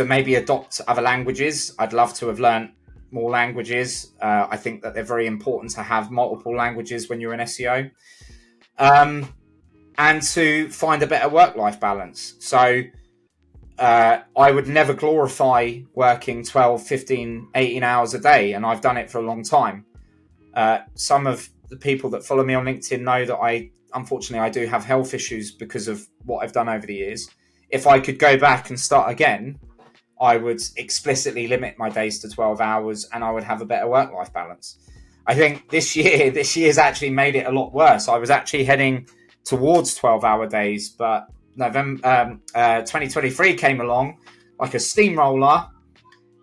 maybe adopt other languages. I'd love to have learned more languages. I think that they're very important to have multiple languages when you're in SEO. And to find a better work-life balance. So I would never glorify working 12, 15, 18 hours a day, and I've done it for a long time. Some of the people that follow me on LinkedIn know that unfortunately, I do have health issues because of what I've done over the years. If I could go back and start again, I would explicitly limit my days to 12 hours and I would have a better work-life balance. I think this year's actually made it a lot worse. I was actually heading towards 12-hour days, but November 2023 came along like a steamroller,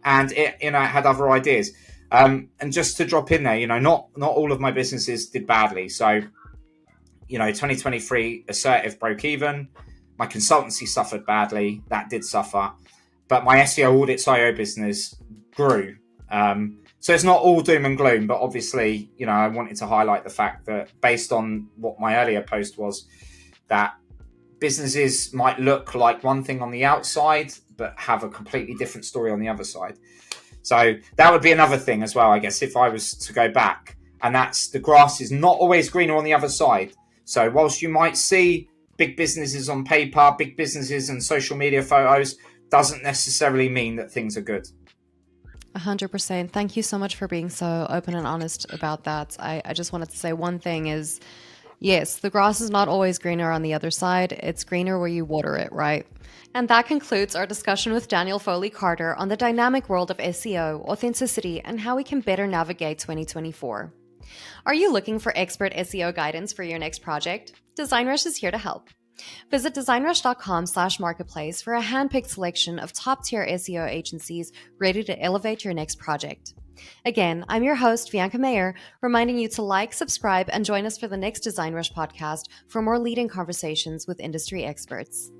and it had other ideas. And just to drop in there, not all of my businesses did badly. So 2023 Assertive broke even. My consultancy suffered badly. That did suffer, but my SEO Audits.io business grew. So it's not all doom and gloom, but obviously, I wanted to highlight the fact that based on what my earlier post was, that businesses might look like one thing on the outside, but have a completely different story on the other side. So that would be another thing as well, I guess, if I was to go back. And that's the grass is not always greener on the other side. So whilst you might see big businesses on paper, big businesses and social media photos, doesn't necessarily mean that things are good. 100%. Thank you so much for being so open and honest about that. I just wanted to say one thing is, yes, the grass is not always greener on the other side. It's greener where you water it, right? And that concludes our discussion with Daniel Foley Carter on the dynamic world of SEO, authenticity, and how we can better navigate 2024. Are you looking for expert SEO guidance for your next project? DesignRush is here to help. Visit designrush.com/marketplace for a handpicked selection of top-tier SEO agencies ready to elevate your next project. Again, I'm your host, Bianca Mayer, reminding you to like, subscribe, and join us for the next DesignRush podcast for more leading conversations with industry experts.